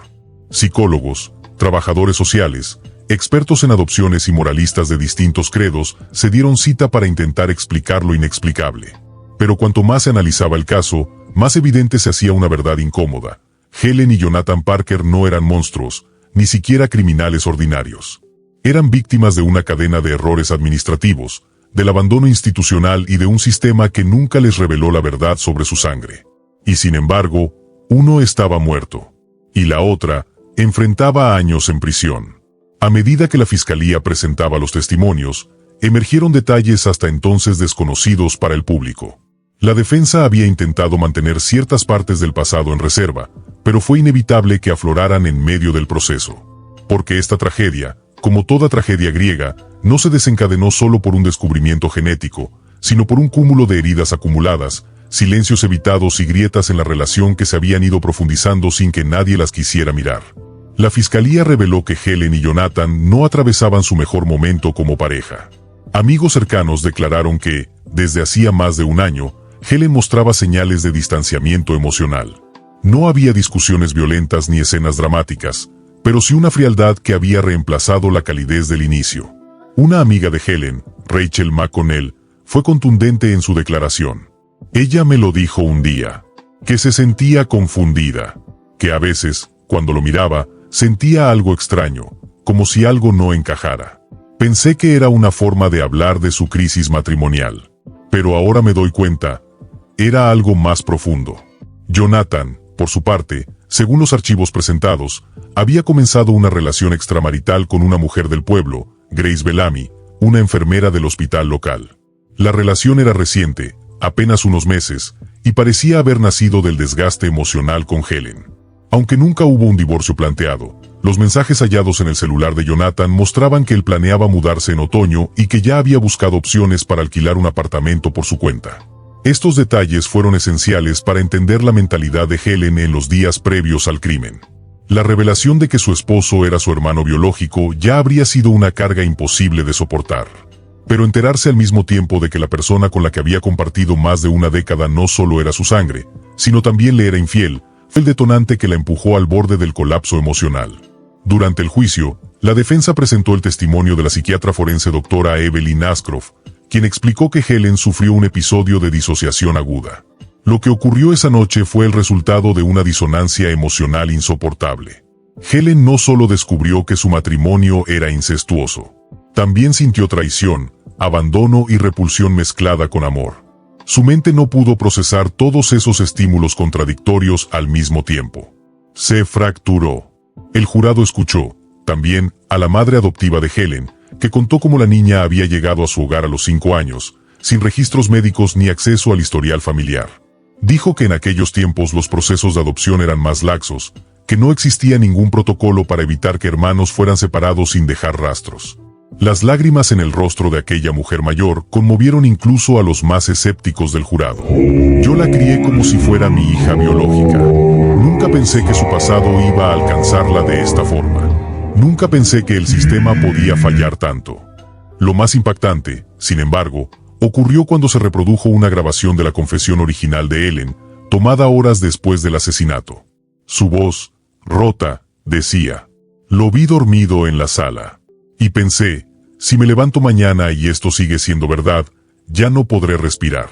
Psicólogos, trabajadores sociales, expertos en adopciones y moralistas de distintos credos se dieron cita para intentar explicar lo inexplicable. Pero cuanto más se analizaba el caso, más evidente se hacía una verdad incómoda. Helen y Jonathan Parker no eran monstruos, ni siquiera criminales ordinarios. Eran víctimas de una cadena de errores administrativos, del abandono institucional y de un sistema que nunca les reveló la verdad sobre su sangre. Y sin embargo, uno estaba muerto, y la otra enfrentaba años en prisión. A medida que la fiscalía presentaba los testimonios, emergieron detalles hasta entonces desconocidos para el público. La defensa había intentado mantener ciertas partes del pasado en reserva, pero fue inevitable que afloraran en medio del proceso. Porque esta tragedia, como toda tragedia griega, no se desencadenó solo por un descubrimiento genético, sino por un cúmulo de heridas acumuladas, silencios evitados y grietas en la relación que se habían ido profundizando sin que nadie las quisiera mirar. La fiscalía reveló que Helen y Jonathan no atravesaban su mejor momento como pareja. Amigos cercanos declararon que, desde hacía más de un año, Helen mostraba señales de distanciamiento emocional. No había discusiones violentas ni escenas dramáticas, pero sí una frialdad que había reemplazado la calidez del inicio. Una amiga de Helen, Rachel McConnell, fue contundente en su declaración. Ella me lo dijo un día, que se sentía confundida, que a veces, cuando lo miraba, sentía algo extraño, como si algo no encajara. Pensé que era una forma de hablar de su crisis matrimonial. Pero ahora me doy cuenta, era algo más profundo. Jonathan, por su parte, según los archivos presentados, había comenzado una relación extramarital con una mujer del pueblo, Grace Bellamy, una enfermera del hospital local. La relación era reciente, apenas unos meses, y parecía haber nacido del desgaste emocional con Helen. Aunque nunca hubo un divorcio planteado, los mensajes hallados en el celular de Jonathan mostraban que él planeaba mudarse en otoño y que ya había buscado opciones para alquilar un apartamento por su cuenta. Estos detalles fueron esenciales para entender la mentalidad de Helen en los días previos al crimen. La revelación de que su esposo era su hermano biológico ya habría sido una carga imposible de soportar. Pero enterarse al mismo tiempo de que la persona con la que había compartido más de una década no solo era su sangre, sino también le era infiel, fue el detonante que la empujó al borde del colapso emocional. Durante el juicio, la defensa presentó el testimonio de la psiquiatra forense doctora Evelyn Ashcroft, quien explicó que Helen sufrió un episodio de disociación aguda. Lo que ocurrió esa noche fue el resultado de una disonancia emocional insoportable. Helen no solo descubrió que su matrimonio era incestuoso, también sintió traición, abandono y repulsión mezclada con amor. Su mente no pudo procesar todos esos estímulos contradictorios al mismo tiempo. Se fracturó. El jurado escuchó, también, a la madre adoptiva de Helen, que contó cómo la niña había llegado a su hogar a los 5 años, sin registros médicos ni acceso al historial familiar. Dijo que en aquellos tiempos los procesos de adopción eran más laxos, que no existía ningún protocolo para evitar que hermanos fueran separados sin dejar rastros. Las lágrimas en el rostro de aquella mujer mayor conmovieron incluso a los más escépticos del jurado. Yo la crié como si fuera mi hija biológica. Nunca pensé que su pasado iba a alcanzarla de esta forma. Nunca pensé que el sistema podía fallar tanto. Lo más impactante, sin embargo, ocurrió cuando se reprodujo una grabación de la confesión original de Helen, tomada horas después del asesinato. Su voz, rota, decía: "Lo vi dormido en la sala. Y pensé, si me levanto mañana y esto sigue siendo verdad, ya no podré respirar.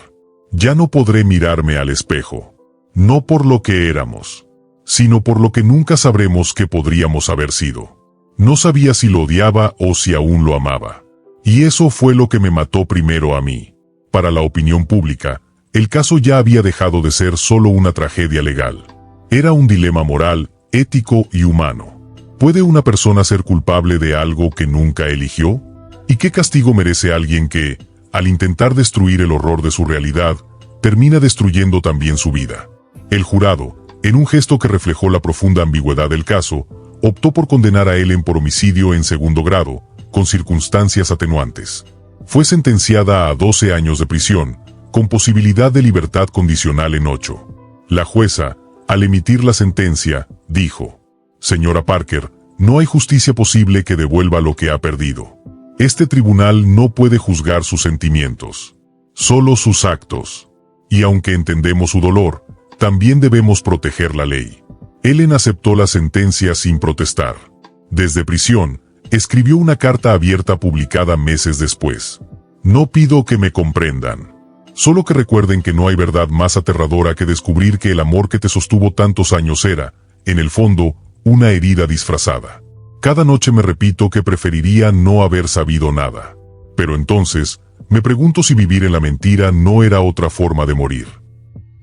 Ya no podré mirarme al espejo. No por lo que éramos, sino por lo que nunca sabremos que podríamos haber sido". No sabía si lo odiaba o si aún lo amaba. Y eso fue lo que me mató primero a mí. Para la opinión pública, el caso ya había dejado de ser solo una tragedia legal. Era un dilema moral, ético y humano. ¿Puede una persona ser culpable de algo que nunca eligió? ¿Y qué castigo merece alguien que, al intentar destruir el horror de su realidad, termina destruyendo también su vida? El jurado, en un gesto que reflejó la profunda ambigüedad del caso, optó por condenar a Helen por homicidio en segundo grado, con circunstancias atenuantes. Fue sentenciada a 12 años de prisión, con posibilidad de libertad condicional en 8. La jueza, al emitir la sentencia, dijo: «Señora Parker, no hay justicia posible que devuelva lo que ha perdido. Este tribunal no puede juzgar sus sentimientos, solo sus actos. Y aunque entendemos su dolor, también debemos proteger la ley». Ellen aceptó la sentencia sin protestar. Desde prisión, escribió una carta abierta publicada meses después. «No pido que me comprendan. Solo que recuerden que no hay verdad más aterradora que descubrir que el amor que te sostuvo tantos años era, en el fondo, una herida disfrazada. Cada noche me repito que preferiría no haber sabido nada. Pero entonces, me pregunto si vivir en la mentira no era otra forma de morir».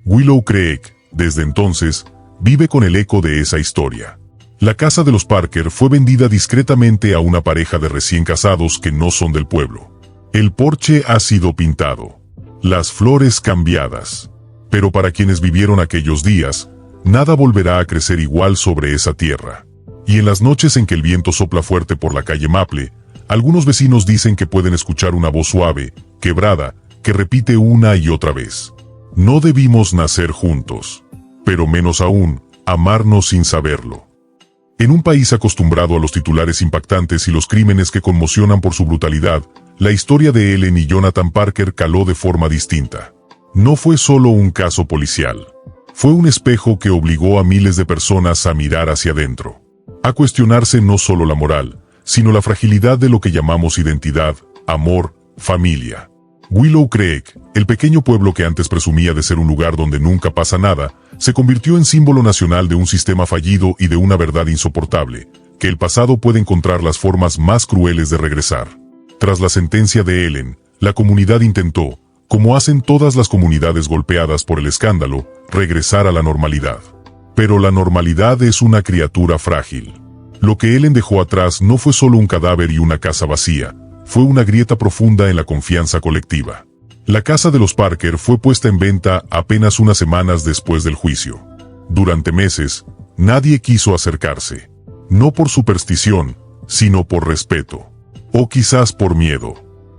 Willow Creek, desde entonces, vive con el eco de esa historia. La casa de los Parker fue vendida discretamente a una pareja de recién casados que no son del pueblo. El porche ha sido pintado, las flores cambiadas. Pero para quienes vivieron aquellos días, nada volverá a crecer igual sobre esa tierra. Y en las noches en que el viento sopla fuerte por la calle Maple, algunos vecinos dicen que pueden escuchar una voz suave, quebrada, que repite una y otra vez: «No debimos nacer juntos, pero menos aún, amarnos sin saberlo». En un país acostumbrado a los titulares impactantes y los crímenes que conmocionan por su brutalidad, la historia de Ellen y Jonathan Parker caló de forma distinta. No fue solo un caso policial. Fue un espejo que obligó a miles de personas a mirar hacia adentro, a cuestionarse no solo la moral, sino la fragilidad de lo que llamamos identidad, amor, familia. Willow Creek, el pequeño pueblo que antes presumía de ser un lugar donde nunca pasa nada, se convirtió en símbolo nacional de un sistema fallido y de una verdad insoportable, que el pasado puede encontrar las formas más crueles de regresar. Tras la sentencia de Ellen, la comunidad intentó, como hacen todas las comunidades golpeadas por el escándalo, regresar a la normalidad. Pero la normalidad es una criatura frágil. Lo que Ellen dejó atrás no fue solo un cadáver y una casa vacía, fue una grieta profunda en la confianza colectiva. La casa de los Parker fue puesta en venta apenas unas semanas después del juicio. Durante meses, nadie quiso acercarse. No por superstición, sino por respeto. O quizás por miedo.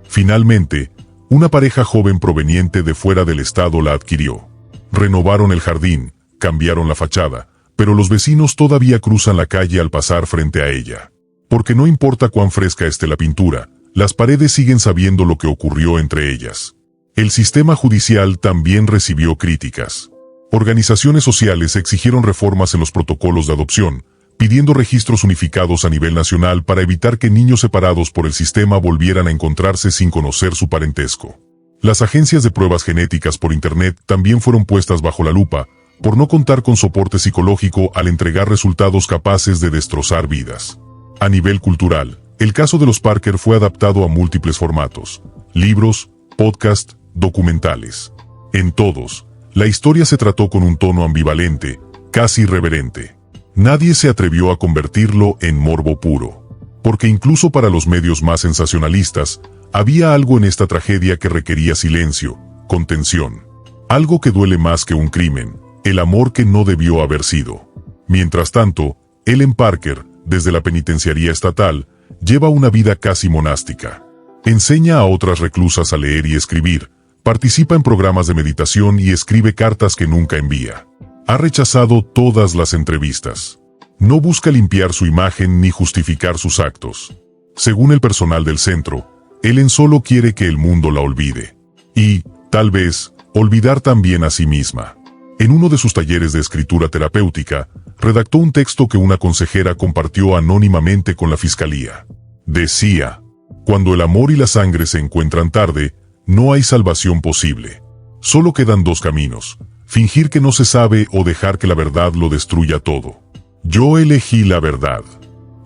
Finalmente, una pareja joven proveniente de fuera del estado la adquirió. Renovaron el jardín, cambiaron la fachada, pero los vecinos todavía cruzan la calle al pasar frente a ella. Porque no importa cuán fresca esté la pintura, las paredes siguen sabiendo lo que ocurrió entre ellas. El sistema judicial también recibió críticas. Organizaciones sociales exigieron reformas en los protocolos de adopción, pidiendo registros unificados a nivel nacional para evitar que niños separados por el sistema volvieran a encontrarse sin conocer su parentesco. Las agencias de pruebas genéticas por Internet también fueron puestas bajo la lupa, por no contar con soporte psicológico al entregar resultados capaces de destrozar vidas. A nivel cultural, el caso de los Parker fue adaptado a múltiples formatos: libros, podcast, documentales. En todos, la historia se trató con un tono ambivalente, casi irreverente. Nadie se atrevió a convertirlo en morbo puro. Porque incluso para los medios más sensacionalistas, había algo en esta tragedia que requería silencio, contención. Algo que duele más que un crimen, el amor que no debió haber sido. Mientras tanto, Ellen Parker, desde la penitenciaría estatal, lleva una vida casi monástica. Enseña a otras reclusas a leer y escribir, participa en programas de meditación y escribe cartas que nunca envía. Ha rechazado todas las entrevistas. No busca limpiar su imagen ni justificar sus actos. Según el personal del centro, Ellen solo quiere que el mundo la olvide. Y, tal vez, olvidar también a sí misma. En uno de sus talleres de escritura terapéutica, redactó un texto que una consejera compartió anónimamente con la fiscalía. Decía: «Cuando el amor y la sangre se encuentran tarde, no hay salvación posible. Solo quedan dos caminos: fingir que no se sabe o dejar que la verdad lo destruya todo. Yo elegí la verdad.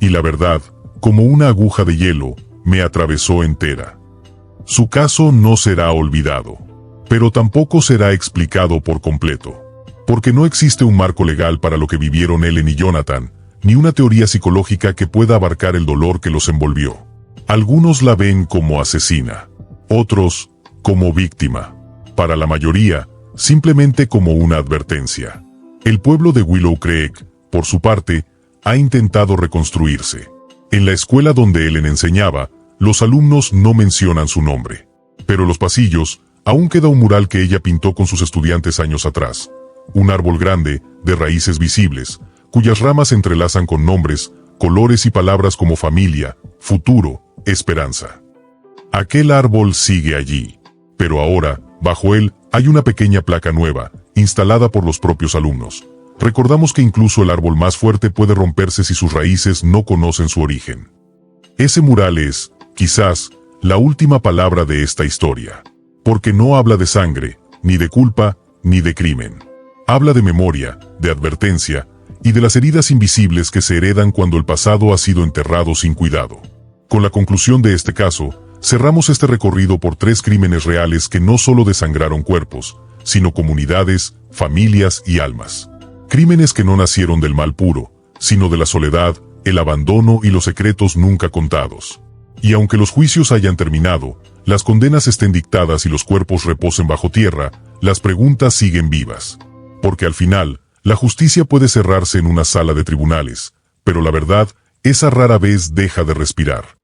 Y la verdad, como una aguja de hielo, me atravesó entera». Su caso no será olvidado, pero tampoco será explicado por completo. Porque no existe un marco legal para lo que vivieron Ellen y Jonathan, ni una teoría psicológica que pueda abarcar el dolor que los envolvió. Algunos la ven como asesina, otros como víctima. Para la mayoría, simplemente como una advertencia. El pueblo de Willow Creek, por su parte, ha intentado reconstruirse. En la escuela donde Ellen enseñaba, los alumnos no mencionan su nombre. Pero en los pasillos, aún queda un mural que ella pintó con sus estudiantes años atrás. Un árbol grande, de raíces visibles, cuyas ramas se entrelazan con nombres, colores y palabras como familia, futuro, esperanza. Aquel árbol sigue allí, pero ahora, bajo él, hay una pequeña placa nueva, instalada por los propios alumnos. Recordamos que incluso el árbol más fuerte puede romperse si sus raíces no conocen su origen. Ese mural es, quizás, la última palabra de esta historia, porque no habla de sangre, ni de culpa, ni de crimen. Habla de memoria, de advertencia, y de las heridas invisibles que se heredan cuando el pasado ha sido enterrado sin cuidado. Con la conclusión de este caso, cerramos este recorrido por 3 crímenes reales que no solo desangraron cuerpos, sino comunidades, familias y almas. Crímenes que no nacieron del mal puro, sino de la soledad, el abandono y los secretos nunca contados. Y aunque los juicios hayan terminado, las condenas estén dictadas y los cuerpos reposen bajo tierra, las preguntas siguen vivas. Porque al final, la justicia puede cerrarse en una sala de tribunales, pero la verdad, esa rara vez deja de respirar.